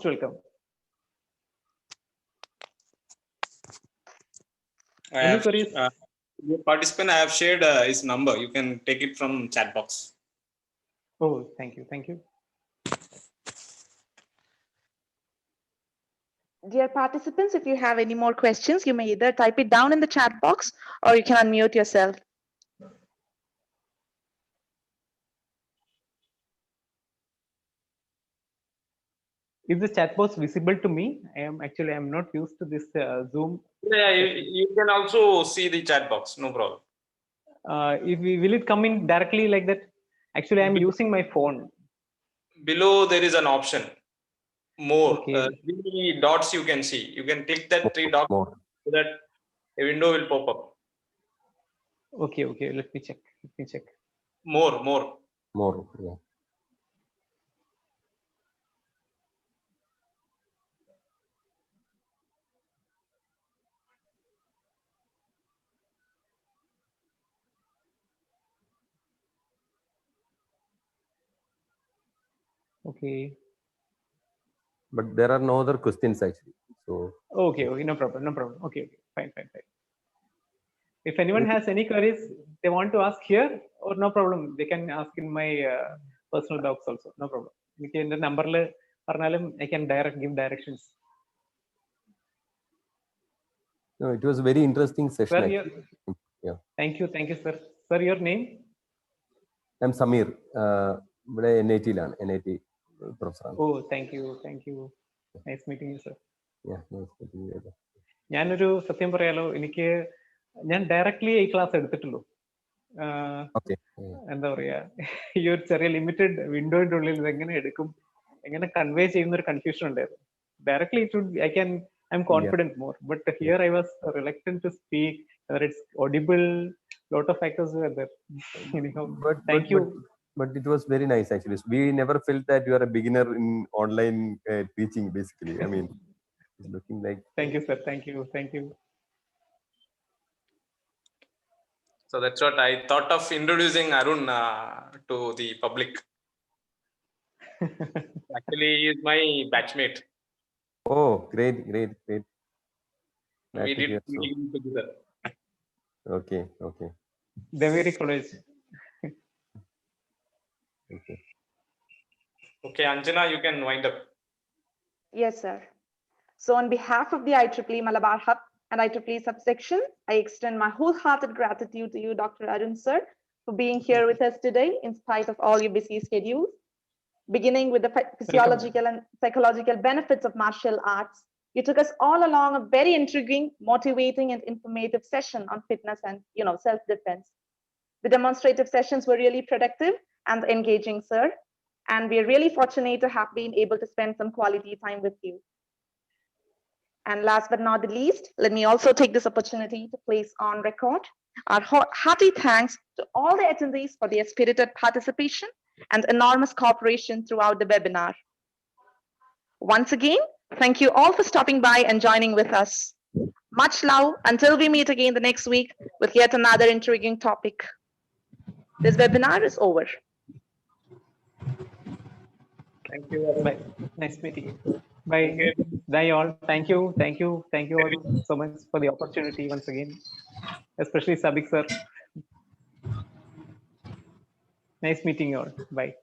welcome. Any queries? Your participant, I have shared his number. You can take it from chat box. Oh, thank you. Dear participants, if you have any more questions, you may either type it down in the chat box or you can unmute yourself. Is the chat box visible to me? I am not used to this Zoom. Yeah, you can also see the chat box. No problem. Will it come in directly like that? Actually, I am using my phone. Below there is an option. More. Okay. 3 dots you can see. You can click that 3 dots so that a window will pop up. Okay. Let me check. More. Yeah. Okay. But there are no other questions actually. So. Okay. No problem. Okay. Fine. If anyone has any queries they want to ask here, or no problem, they can ask in my personal box also. No problem. എനിക്ക് എൻ്റെ നമ്പറിൽ പറഞ്ഞാലും I can give directions. No, it was a very interesting session. Sir, yeah. Thank you, sir. Sir, your name? I'm Samir. ഇവിടെ NIT professor. Oh, thank you. Nice meeting you, sir. Yeah, nice meeting you. ഞാനൊരു സത്യം പറയാലോ, ഞാൻ directly ഈ class എടുത്തിട്ടുള്ളൂ. എന്താ പറയാ, ഈ ഒരു ചെറിയ ലിമിറ്റഡ് വിൻഡോയുടെ ഉള്ളിൽ ഇത് എങ്ങനെ എടുക്കും, എങ്ങനെ കൺവേ ചെയ്യുന്ന ഒരു കൺഫ്യൂഷൻ ഉണ്ടായിരുന്നു. Directly I'm confident more, but here I was reluctant to speak, whether it's audible, lot of factors were there. Anyhow, thank you. But it was very nice actually. We never felt that you are a beginner in online teaching basically. I mean, it's looking like. Thank you, sir. Thank you. So that's what I thought of introducing Arun to the public. Actually, he is my batchmate. Oh, great. We did together. Okay. Deveri College. Okay, Anjana, you can wind up. Yes, sir. So on behalf of the IEEE Malabar Hub and IEEE subsection, I extend my wholehearted gratitude to you, Dr. Arun, sir, for being here with us today in spite of all your busy schedules. Beginning with the physiological and psychological benefits of martial arts, you took us all along a very intriguing, motivating, and informative session on fitness and self-defense. The demonstrative sessions were really productive and engaging, sir, and we are really fortunate to have been able to spend some quality time with you. And last but not the least, let me also take this opportunity to place on record our hearty thanks to all the attendees for their spirited participation and enormous cooperation throughout the webinar. Once again, thank you all for stopping by and joining with us. Much love until we meet again the next week with yet another intriguing topic. This webinar is over. Thank you. Bye. Nice meeting you. Bye all. Thank you all so much for the opportunity once again, especially Sabik sir. Nice meeting you all. Bye.